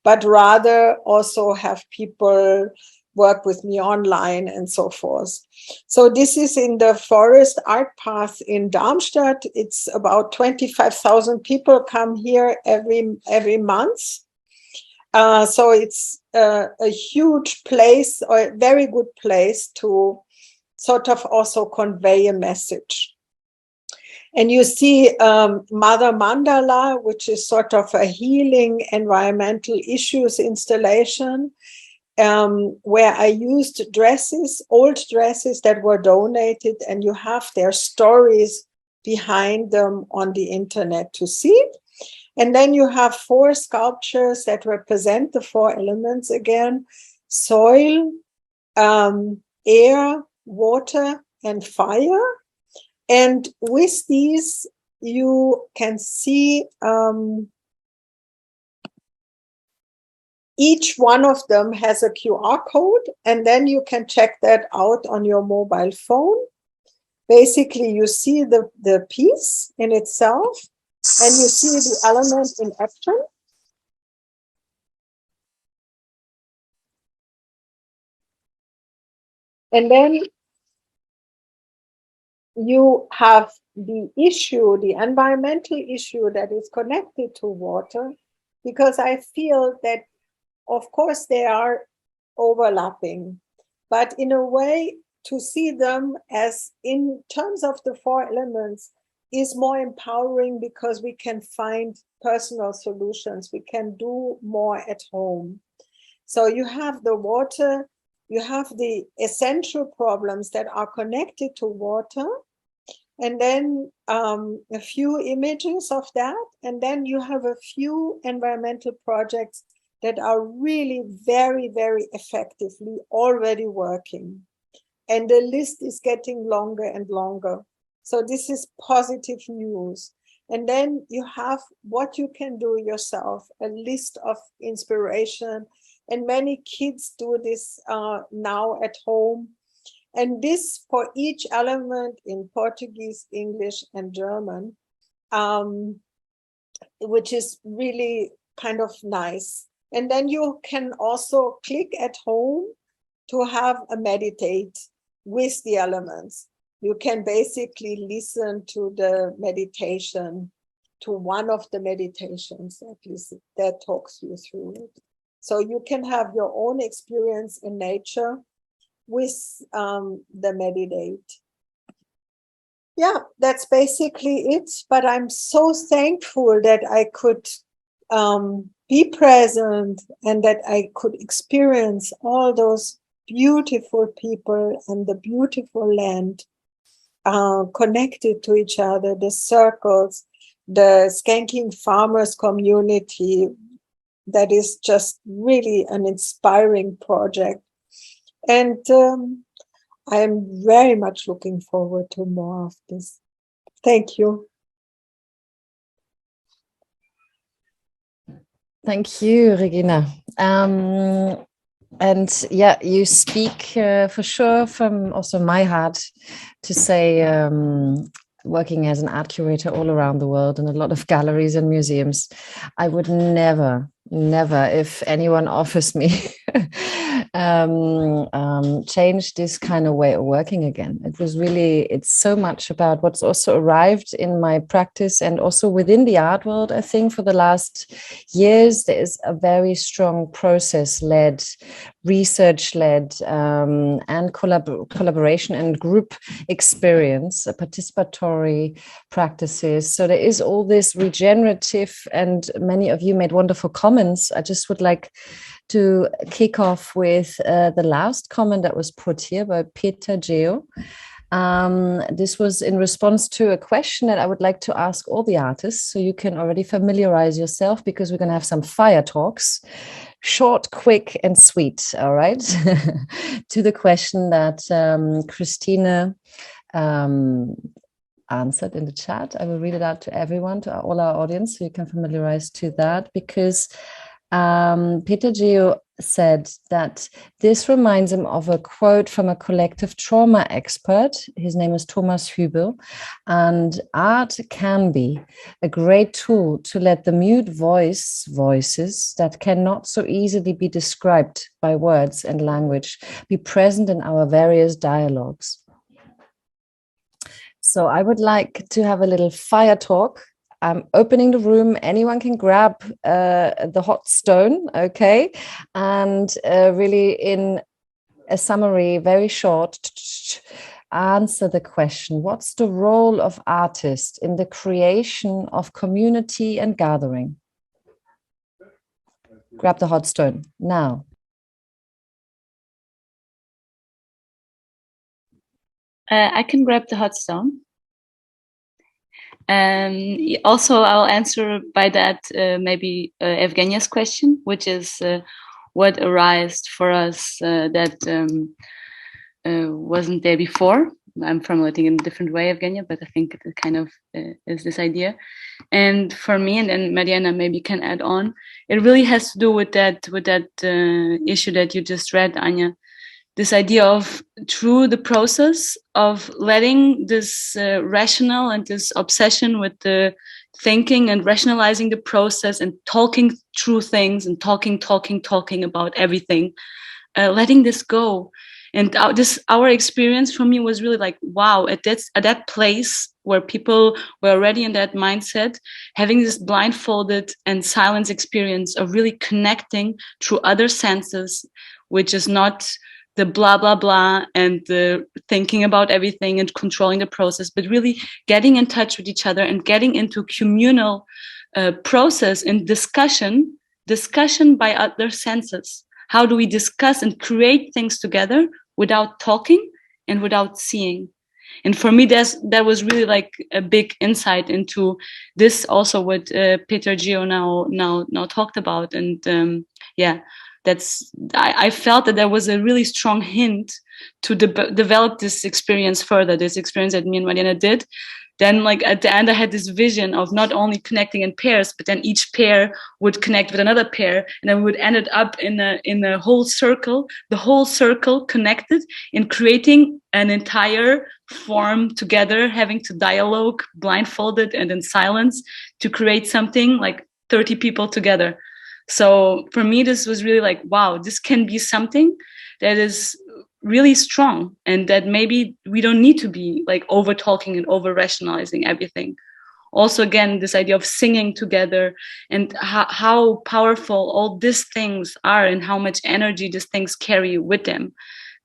but rather also have people work with me online and so forth. So this is in the Forest Art Path in Darmstadt. It's about 25,000 people come here every month. So it's a huge place, or a very good place to sort of also convey a message. And you see Mother Mandala, which is sort of a healing environmental issues installation, where I used dresses, old dresses that were donated, and you have their stories behind them on the internet to see. And then you have 4 sculptures that represent the 4 elements again: soil, air, water, and fire. And with these, you can see each one of them has a QR code, and then you can check that out on your mobile phone. Basically, you see the piece in itself, and you see the element in action. And then you have the issue, the environmental issue that is connected to water, because I feel that, of course, they are overlapping, but in a way, to see them as in terms of the 4 elements is more empowering, because we can find personal solutions. We can do more at home. So you have the water, you have the essential problems that are connected to water, and then a few images of that. And then you have a few environmental projects that are really very, very effectively already working. And the list is getting longer and longer. So this is positive news. And then you have what you can do yourself, a list of inspiration. And many kids do this now at home. And this for each element in Portuguese, English, and German, which is really kind of nice. And then you can also click at home to have a meditate with the elements. You can basically listen to the meditation, to one of the meditations at least that talks you through it. So you can have your own experience in nature with the meditate. Yeah, that's basically it. But I'm so thankful that I could be present and that I could experience all those beautiful people and the beautiful land connected to each other, the circles, the Skanking farmers community. That is just really an inspiring project. And I'm very much looking forward to more of this. Thank you. Thank you, Regina. And yeah, you speak for sure from also my heart to say, working as an art curator all around the world in a lot of galleries and museums, I would never, if anyone offers me change this kind of way of working again. It was really, it's so much about what's also arrived in my practice and also within the art world. I think for the last years, there is a very strong process-led, research-led and collaboration and group experience, participatory practices. So there is all this regenerative, and many of you made wonderful comments. I just would like to kick off with the last comment that was put here by Peter Geo. This was in response to a question that I would like to ask all the artists, so you can already familiarize yourself, because we're going to have some fire talks, short, quick, and sweet. All right. To the question that Christina answered in the chat. I will read it out to everyone, to all our audience, so you can familiarize to that, because Peter Geo said that this reminds him of a quote from a collective trauma expert. His name is Thomas Hübel, and art can be a great tool to let the mute voices that cannot so easily be described by words and language be present in our various dialogues. So I would like to have a little fire talk. I'm opening the room. Anyone can grab the hot stone, okay? And really, in a summary, very short, answer the question: what's the role of artists in the creation of community and gathering? Grab the hot stone now. I can grab the hot stone. Also, I'll answer by that maybe Evgenia's question, which is what arose for us that wasn't there before. I'm formulating in a different way, Evgenia, but I think it kind of is this idea. And for me, and then Mariana maybe can add on, it really has to do with that issue that you just read, Anja. This idea of, through the process of letting this rational and this obsession with the thinking and rationalizing the process and talking through things and talking about everything, letting this go. And our experience for me was really like, wow, at that place where people were already in that mindset, having this blindfolded and silence experience of really connecting through other senses, which is not the blah, blah, blah, and the thinking about everything and controlling the process, but really getting in touch with each other and getting into communal process and discussion by other senses. How do we discuss and create things together without talking and without seeing? And for me, that was really like a big insight into this, also what Peter Geo now talked about. And I felt that there was a really strong hint to develop this experience further, this experience that me and Mariana did, then like at the end I had this vision of not only connecting in pairs, but then each pair would connect with another pair, and then we would end it up in a whole circle, the whole circle connected in creating an entire form together, having to dialogue blindfolded and in silence to create something like 30 people together. So for me, this was really like, wow, this can be something that is really strong, and that maybe we don't need to be like over talking and over rationalizing everything. Also, again, this idea of singing together and how powerful all these things are and how much energy these things carry with them.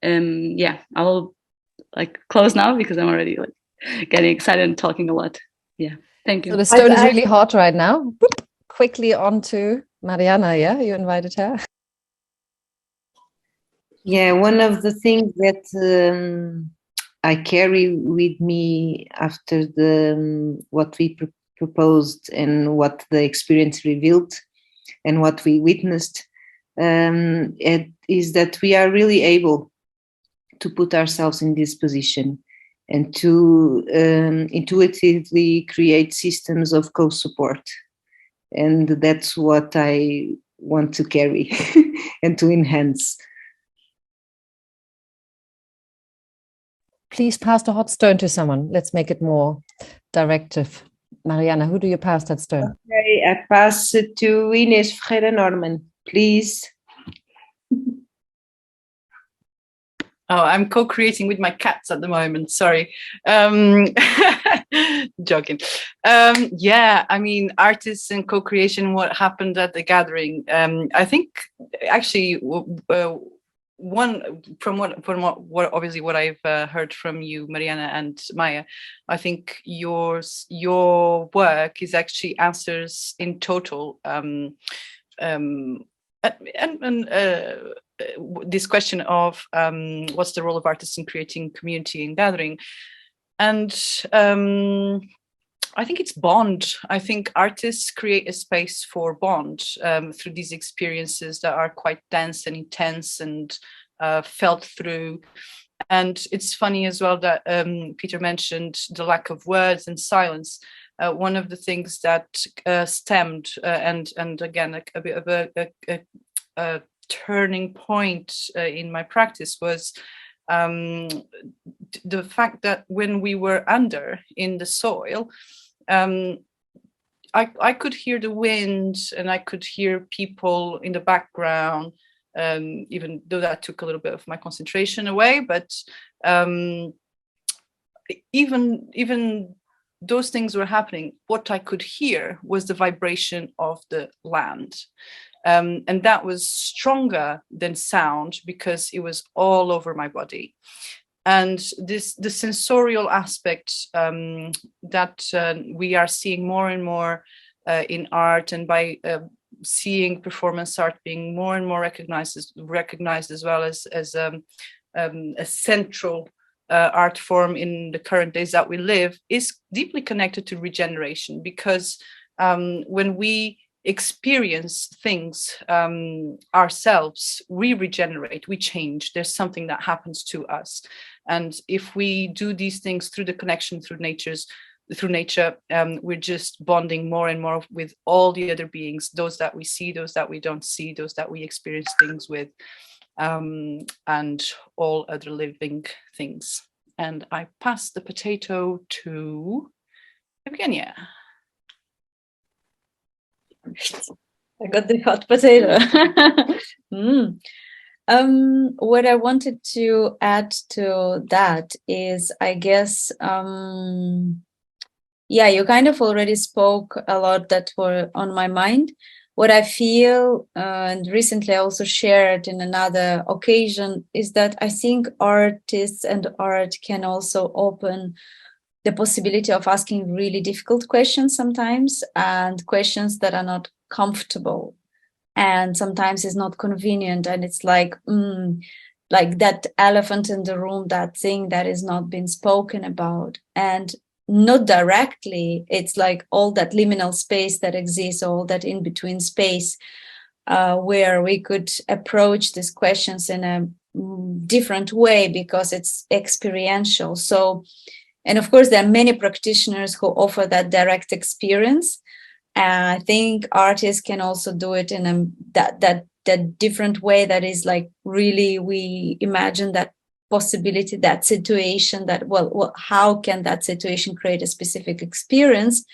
Yeah, I'll like close now because I'm already like getting excited and talking a lot. Yeah, thank you. So the stone is really hot right now. Quickly on to Mariana. Yeah, you invited her. Yeah, one of the things that I carry with me after the what we proposed and what the experience revealed and what we witnessed is that we are really able to put ourselves in this position and to intuitively create systems of co-support. And that's what I want to carry and to enhance. Please pass the hot stone to someone. Let's make it more directive. Mariana, who do you pass that stone? Okay, I pass it to Ines Ferreira-Norman, please. Oh, I'm co-creating with my cats at the moment. Sorry. Joking. Yeah, I mean, artists and co-creation, what happened at the gathering. I think actually one from what obviously what I've heard from you, Mariana and Maja, I think your work is actually answers in total this question of what's the role of artists in creating community and gathering. And I think it's bond. I think artists create a space for bond through these experiences that are quite dense and intense and felt through. And it's funny as well that Peter mentioned the lack of words and silence. One of the things that stemmed and again a bit of a turning point in my practice was the fact that when we were under in the soil, I could hear the wind and I could hear people in the background, even though that took a little bit of my concentration away. But even those things were happening. What I could hear was the vibration of the land. And that was stronger than sound because it was all over my body. And the sensorial aspect that we are seeing more and more in art, and by seeing performance art being more and more recognized as well as a central art form in the current days that we live, is deeply connected to regeneration. Because when we experience things ourselves, we regenerate, we change. There's something that happens to us, and if we do these things through the connection through nature, we're just bonding more and more with all the other beings, those that we see, those that we don't see, those that we experience things with, and all other living things. And I pass the potato to Evgenia. I got the hot potato. What I wanted to add to that is, I guess, you kind of already spoke a lot that were on my mind. What I feel, and recently I also shared in another occasion, is that I think artists and art can also open the possibility of asking really difficult questions sometimes, and questions that are not comfortable, and sometimes it's not convenient, and it's like that elephant in the room, that thing that is not being spoken about, and not directly. It's like all that liminal space that exists, all that in between space, where we could approach these questions in a different way because it's experiential. So And of course, there are many practitioners who offer that direct experience. I think artists can also do it in that different way that is like really we imagine that possibility, that situation, that well how can that situation create a specific experience?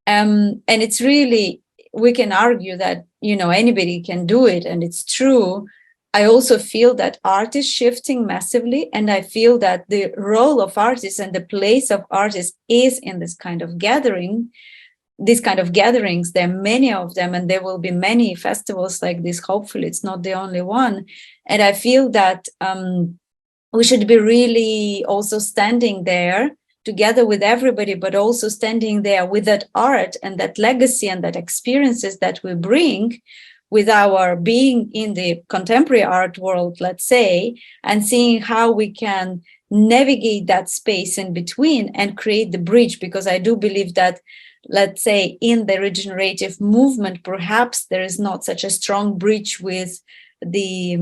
And it's really, we can argue that, you know, anybody can do it, and it's true. I also feel that art is shifting massively, and I feel that the role of artists and the place of artists is in this kind of gathering. These kind of gatherings, there are many of them, and there will be many festivals like this. Hopefully it's not the only one. And I feel that we should be really also standing there together with everybody, but also standing there with that art and that legacy and that experiences that we bring with our being in the contemporary art world, let's say, and seeing how we can navigate that space in between and create the bridge. Because I do believe that, let's say, in the regenerative movement, perhaps there is not such a strong bridge with the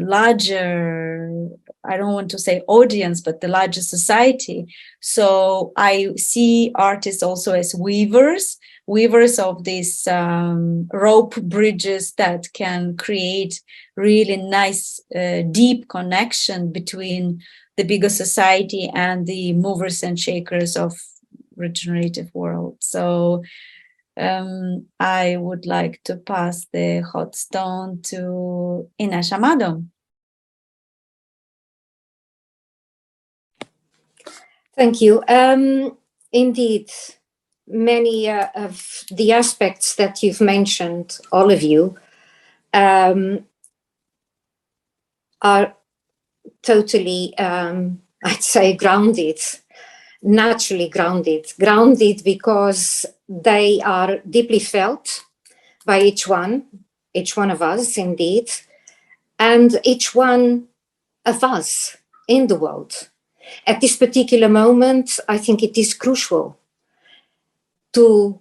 larger, I don't want to say audience, but the larger society. So I see artists also as weavers of these rope bridges that can create really nice, deep connection between the bigger society and the movers and shakers of regenerative world. So I would like to pass the hot stone to Ines Amado. Thank you. Indeed, many of the aspects that you've mentioned, all of you, are totally, I'd say, grounded, naturally grounded because they are deeply felt by each one of us, indeed, and each one of us in the world. At this particular moment, I think it is crucial to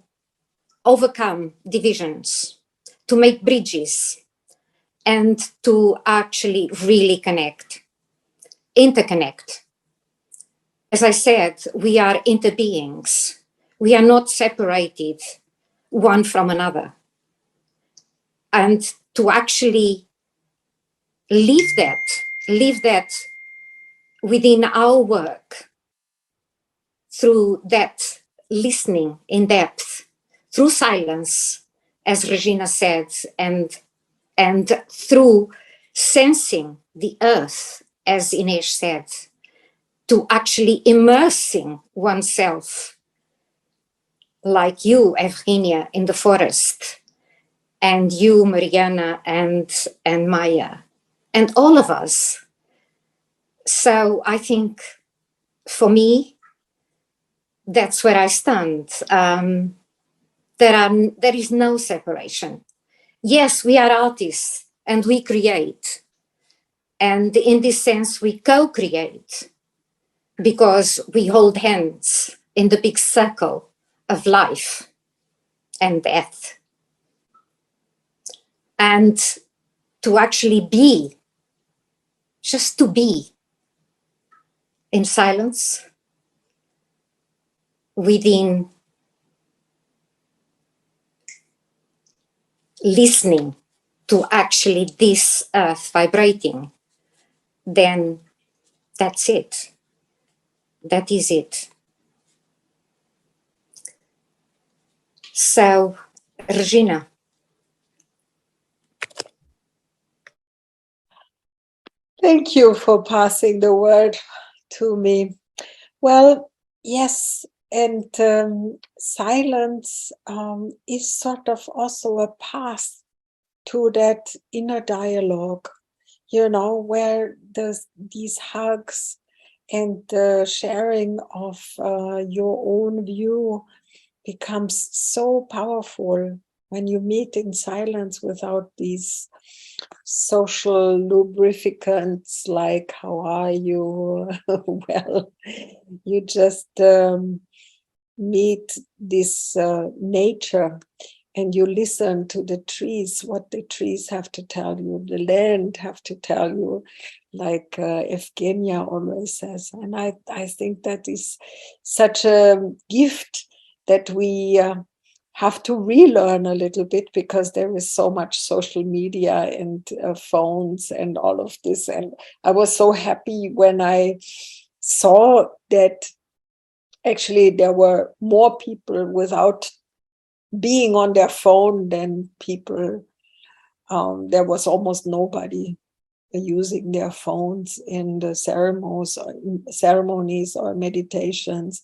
overcome divisions, to make bridges, and to actually really interconnect. As I said, we are interbeings. We are not separated one from another. And to actually live that within our work, through that listening in depth, through silence, as Regina said, and through sensing the earth, as Ines said, to actually immersing oneself, like you, Evgenia, in the forest, and you, Mariana, and Maja, and all of us. So I think, for me, that's where I stand. There is no separation. Yes, we are artists and we create. And in this sense, we co-create because we hold hands in the big circle of life and death. And to actually be, just to be in silence, within listening to actually this earth vibrating, then that's it. That is it. So, Regina. Thank you for passing the word to me. Well, yes, and silence is sort of also a path to that inner dialogue, you know, where these hugs and the sharing of your own view becomes so powerful when you meet in silence without these social lubricants like how are you. Well, you just meet this nature, and you listen to the trees, what the trees have to tell you, the land have to tell you, like Evgenia always says. And I think that is such a gift that we have to relearn a little bit, because there is so much social media and phones and all of this. And I was so happy when I saw that actually there were more people without being on their phone than people. There was almost nobody using their phones in the ceremonies or meditations.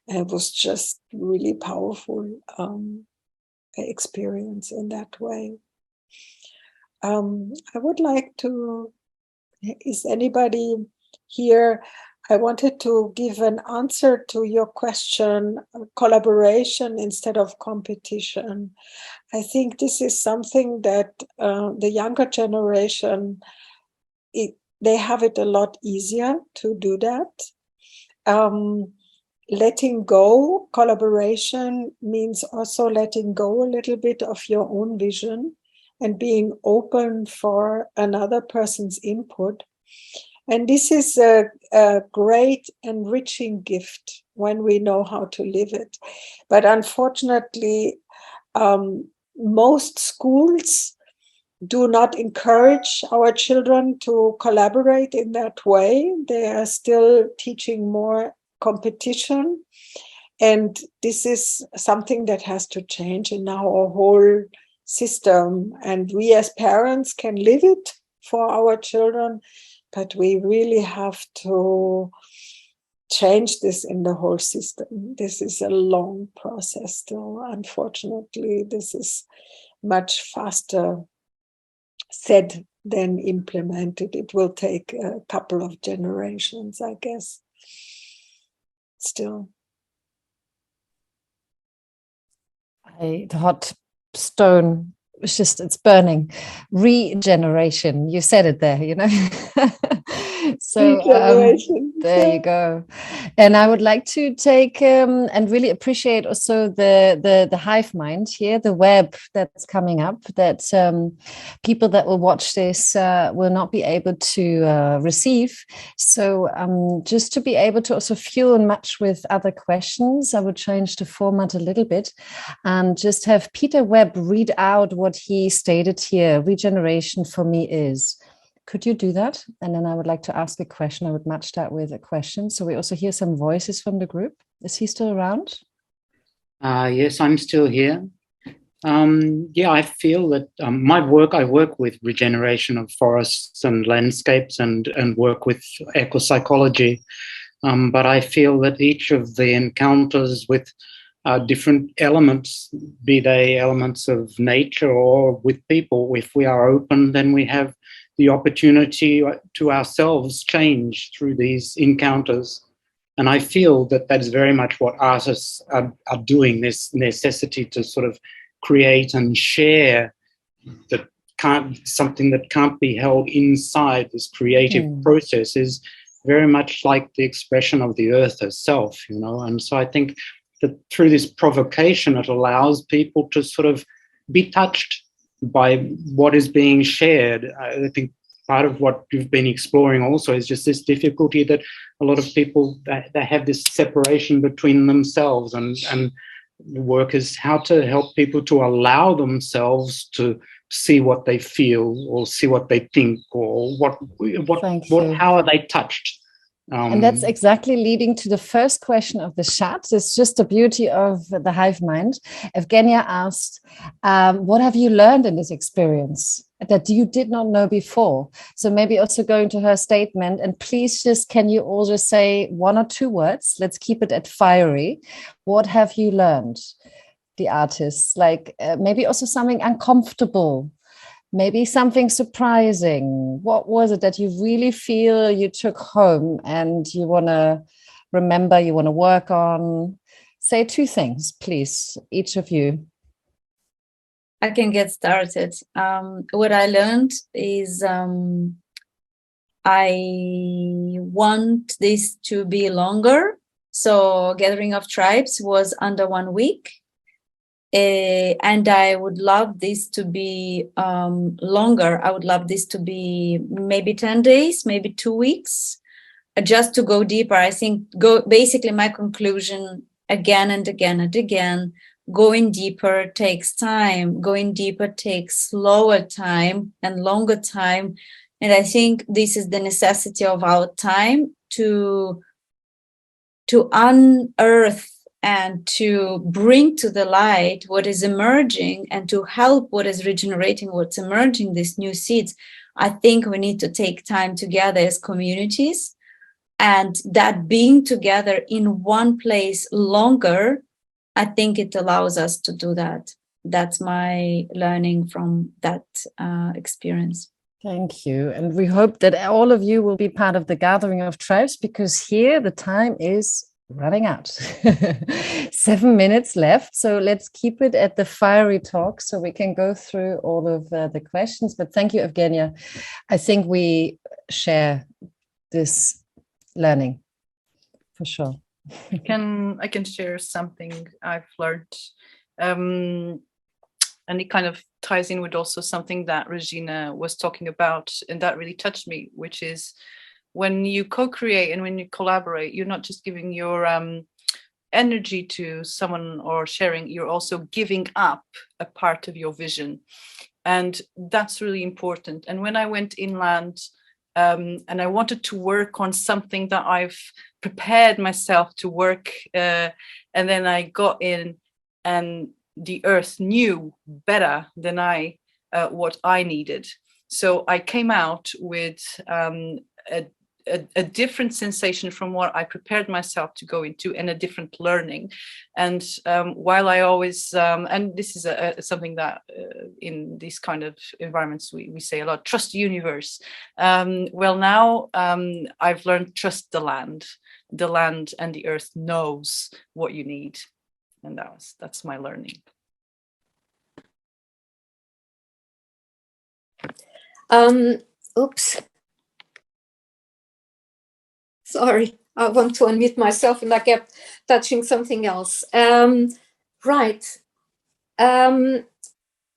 And it was just really powerful experience in that way. I would like to, is anybody here? I wanted to give an answer to your question, collaboration instead of competition. I think this is something that the younger generation, they have it a lot easier to do that. Letting go, collaboration means also letting go a little bit of your own vision and being open for another person's input. And this is a great enriching gift when we know how to live it. But unfortunately, most schools do not encourage our children to collaborate in that way. They are still teaching more competition. And this is something that has to change in our whole system. And we as parents can live it for our children, but we really have to change this in the whole system. This is a long process still. Unfortunately, this is much faster said than implemented. It will take a couple of generations, I guess. Still. The hot stone, it's burning. Regeneration. You said it there, you know. So there you go. And I would like to take and really appreciate also the hive mind here, the web that's coming up, that people that will watch this will not be able to receive. So just to be able to also fuel and match with other questions, I would change the format a little bit and just have Peter Webb read out what he stated here. Regeneration for me is. Could you do that? And then I would like to ask a question. I would match that with a question. So we also hear some voices from the group. Is he still around? Yes, I'm still here. I feel that I work with regeneration of forests and landscapes and work with ecopsychology. But I feel that each of the encounters with different elements, be they elements of nature or with people, if we are open, then we have the opportunity to ourselves change through these encounters. And I feel that that is very much what artists are doing, this necessity to sort of create and share something that can't be held inside. This creative process is very much like the expression of the earth herself, you know. And so I think that through this provocation, it allows people to sort of be touched by what is being shared. I think part of what you've been exploring also is just this difficulty that a lot of people, they have this separation between themselves, and the work is how to help people to allow themselves to see what they feel or see what they think or how are they touched. And that's exactly leading to the first question of the chat. It's just the beauty of the hive mind. Evgenia asked, what have you learned in this experience that you did not know before? So maybe also going to her statement, and please just, can you all just say one or two words? Let's keep it at fiery. What have you learned, the artists? Like maybe also something uncomfortable. Maybe something surprising. What was it that you really feel you took home and you want to remember, you want to work on? Say two things, please, each of you. I can get started. What I learned is I want this to be longer. So Gathering of Tribes was under 1 week. And I would love this to be longer. I would love this to be maybe 10 days, maybe 2 weeks, just to go deeper. I think basically my conclusion again and again and again, going deeper takes time. Going deeper takes slower time and longer time. And I think this is the necessity of our time to unearth and to bring to the light what is emerging and to help what is regenerating, what's emerging, these new seeds. I think we need to take time together as communities, and that being together in one place longer, I think it allows us to do that. That's my learning from that experience. Thank you. And we hope that all of you will be part of the gathering of tribes, because here the time is running out. 7 minutes left. So let's keep it at the fiery talk so we can go through all of the questions. But thank you, Evgenia. I think we share this learning for sure. I can share something I've learned. And it kind of ties in with also something that Regina was talking about, and that really touched me, which is when you co-create and when you collaborate, you're not just giving your energy to someone or sharing, you're also giving up a part of your vision. And that's really important. And when I went inland and I wanted to work on something that I've prepared myself to work, and then I got in and the earth knew better than I what I needed. So I came out with a different sensation from what I prepared myself to go into, and a different learning. And while I always, and this is something that in these kind of environments we say a lot, trust the universe. Well, now I've learned trust the land and the earth knows what you need. And that's my learning. Oops. Sorry, I want to unmute myself and I kept touching something else. Right.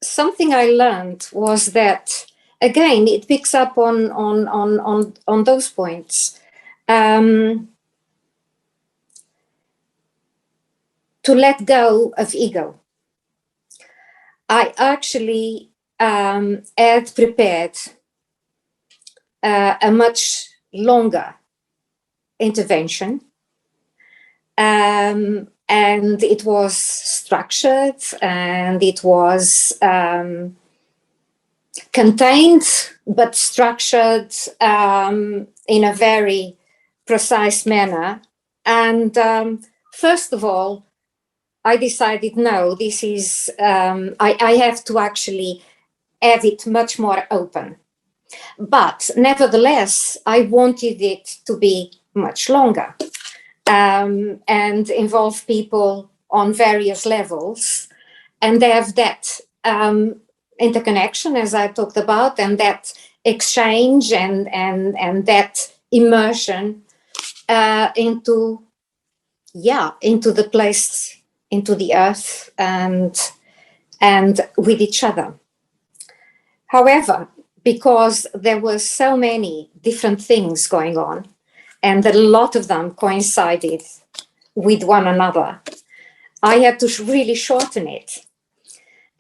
Something I learned was that, again, it picks up on those points. To let go of ego. I actually had prepared a much longer intervention, and it was structured and it was contained but structured in a very precise manner. And first of all, I decided, no, this is, I have to actually have it much more open. But nevertheless, I wanted it to be much longer and involve people on various levels and have that interconnection, as I talked about, and that exchange and that immersion into the place, into the earth and with each other. However, because there were so many different things going on and a lot of them coincided with one another, I had to really shorten it.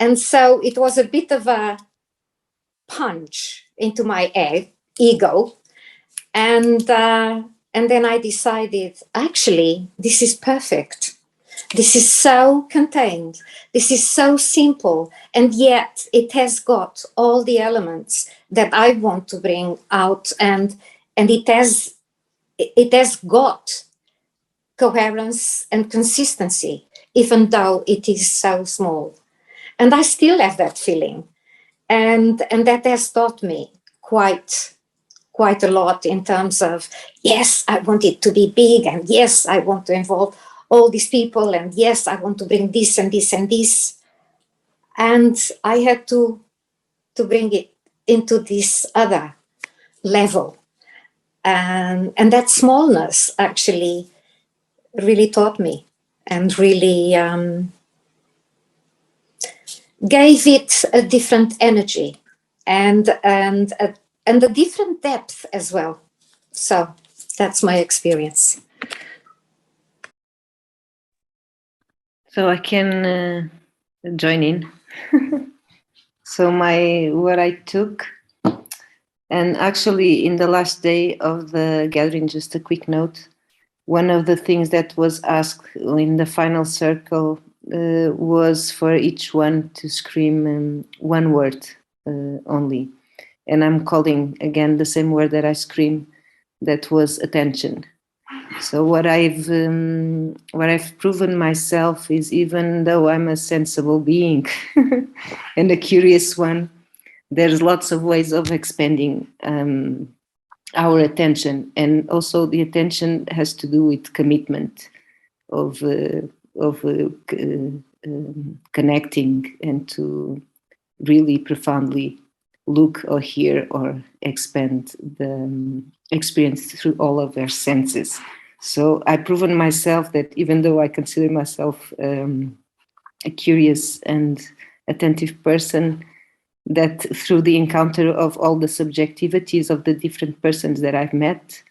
And so it was a bit of a punch into my ego. And then I decided, actually, this is perfect. This is so contained. This is so simple. And yet it has got all the elements that I want to bring out. And it has got coherence and consistency, even though it is so small. And I still have that feeling. And that has taught me quite a lot in terms of, yes, I want it to be big. And yes, I want to involve all these people, and yes, I want to bring this and this and this. And I had to bring it into this other level. And that smallness actually really taught me and really gave it a different energy and a different depth as well. So that's my experience. So I can join in. So what I took, and actually in the last day of the gathering, just a quick note, one of the things that was asked in the final circle was for each one to scream one word only. And I'm calling again the same word that I screamed, that was attention. So what I've proven myself is, even though I'm a sensible being and a curious one, there's lots of ways of expanding our attention, and also the attention has to do with commitment of connecting and to really profoundly look or hear or expand the experience through all of their senses. So I've proven myself that even though I consider myself a curious and attentive person, that through the encounter of all the subjectivities of the different persons that I've met,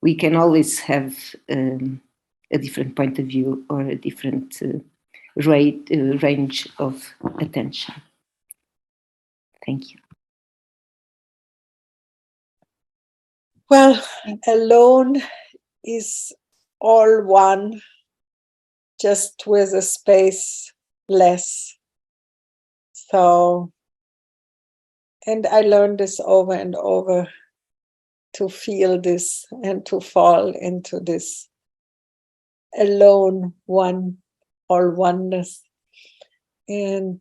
we can always have a different point of view or a different range of attention. Thank you. Well, alone is all one, just with a space less. So, and I learned this over and over, to feel this and to fall into this alone one, all oneness. And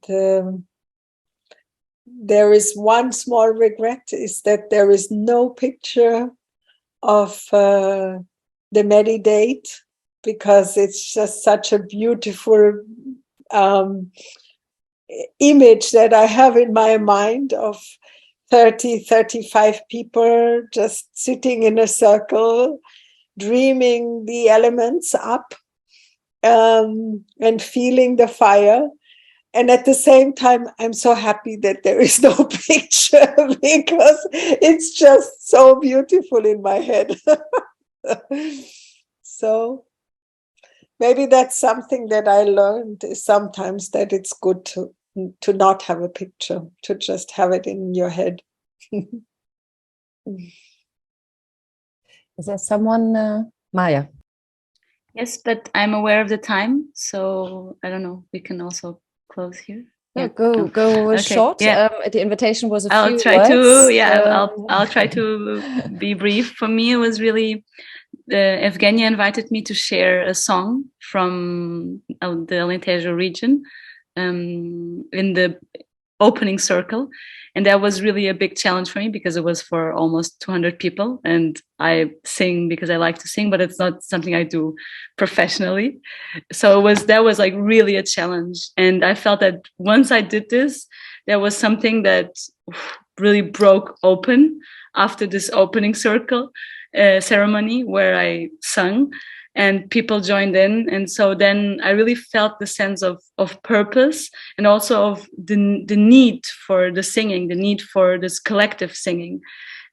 there is one small regret, is that there is no picture of the Medidate, because it's just such a beautiful image that I have in my mind of 30, 35 people just sitting in a circle, dreaming the elements up and feeling the fire. And at the same time, I'm so happy that there is no picture, because it's just so beautiful in my head. So maybe that's something that I learned, is sometimes that it's good to not have a picture, to just have it in your head. Is there someone, Maja? Yes, but I'm aware of the time, so I don't know. We can also close here. Yeah, go okay. Short. Yeah. The invitation was I'll few try words. to. Yeah, I'll try to be brief. For me, it was really Evgenia invited me to share a song from the Alentejo region in the opening circle, and that was really a big challenge for me, because it was for almost 200 people, and I sing because I like to sing, but it's not something I do professionally. So that was like really a challenge, and I felt that once I did this, there was something that really broke open after this opening circle ceremony where I sung and people joined in. And so then I really felt the sense of purpose, and also of the need for the singing, the need for this collective singing.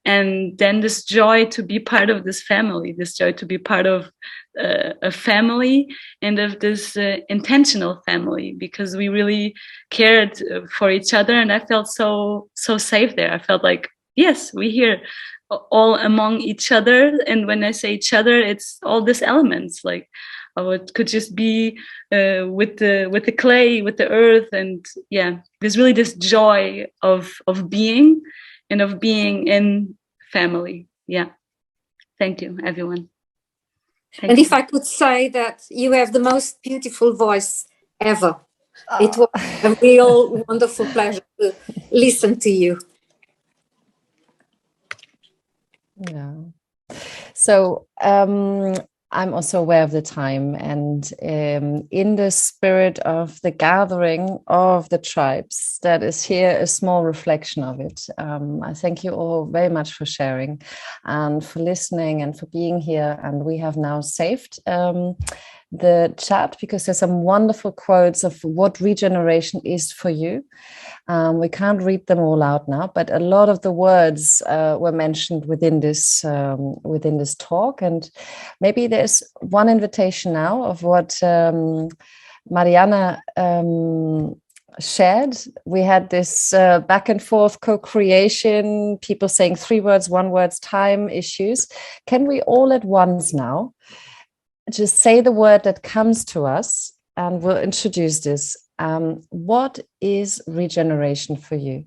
And then this joy to be part of this family, this joy to be part of a family, and of this intentional family, because we really cared for each other. And I felt so safe there. I felt like, yes, we're here all among each other. And when I say each other, it's all these elements, like it could just be with the clay, with the earth. And yeah, there's really this joy of being, and of being in family. Yeah. Thank you, everyone. And if I could say that you have the most beautiful voice ever. Oh. It was a real wonderful pleasure to listen to you. Yeah. So I'm also aware of the time, and in the spirit of the gathering of the tribes that is here, a small reflection of it. I thank you all very much for sharing and for listening and for being here. And we have now saved the chat because there's some wonderful quotes of what regeneration is for you. We can't read them all out now, but a lot of the words were mentioned within this talk. And maybe there's one invitation now of what Mariana shared. We had this back and forth co-creation, people saying 3 words, 1 word's time issues. Can we all at once now just say the word that comes to us, and we'll introduce this. What is regeneration for you?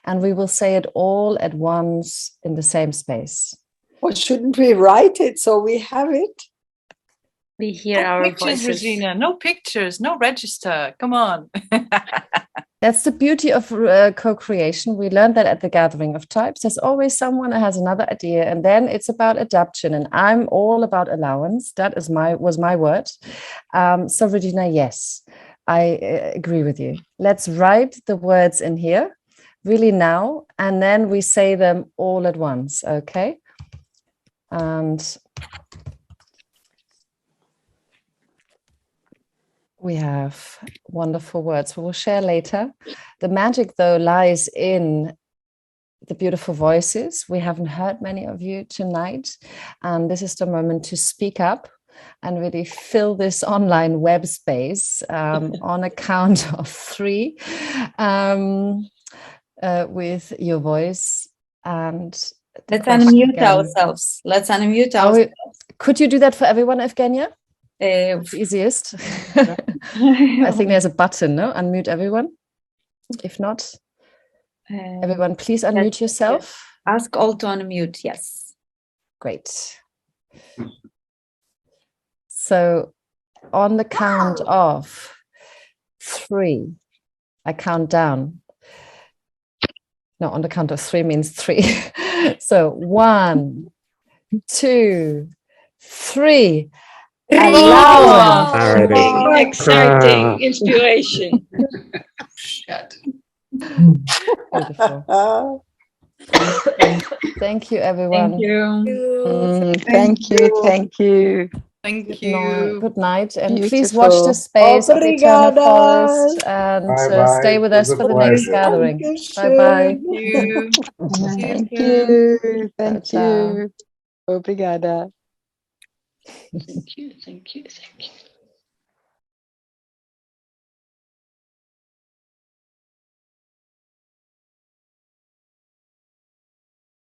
And we will say it all at once in the same space. Or shouldn't we write it so we have it? We hear No our pictures, voices. Regina. No pictures, no register. Come on. That's the beauty of co-creation. We learned that at the Gathering of Types. There's always someone that has another idea, and then it's about adaptation. And I'm all about allowance. That was my word. So Regina, yes, I agree with you. Let's write the words in here, really now, and then we say them all at once. Okay, and we have wonderful words we will share later. The magic, though, lies in the beautiful voices. We haven't heard many of you tonight, and this is the moment to speak up and really fill this online web space on a count of 3 with your voice. And let's unmute ourselves. Let's unmute ourselves. Could you do that for everyone, Evgenia? It's easiest. I think there's a button, no? Unmute everyone. If not, everyone, please unmute yourself. Ask all to unmute, yes. Great. So on the count of 3, I count down. No, on the count of 3 means 3. So 1, 2, 3. Allowance. Exciting inspiration. Beautiful. Thank you, everyone. Thank you. Thank you. Thank you. Thank you. Good night. And Beautiful. please watch the space of Eternal Obrigada. Forest and stay with us for the next gathering. Bye-bye. Thank you. Thank you. Thank you. Obrigada. Thank you. Thank you. Thank you.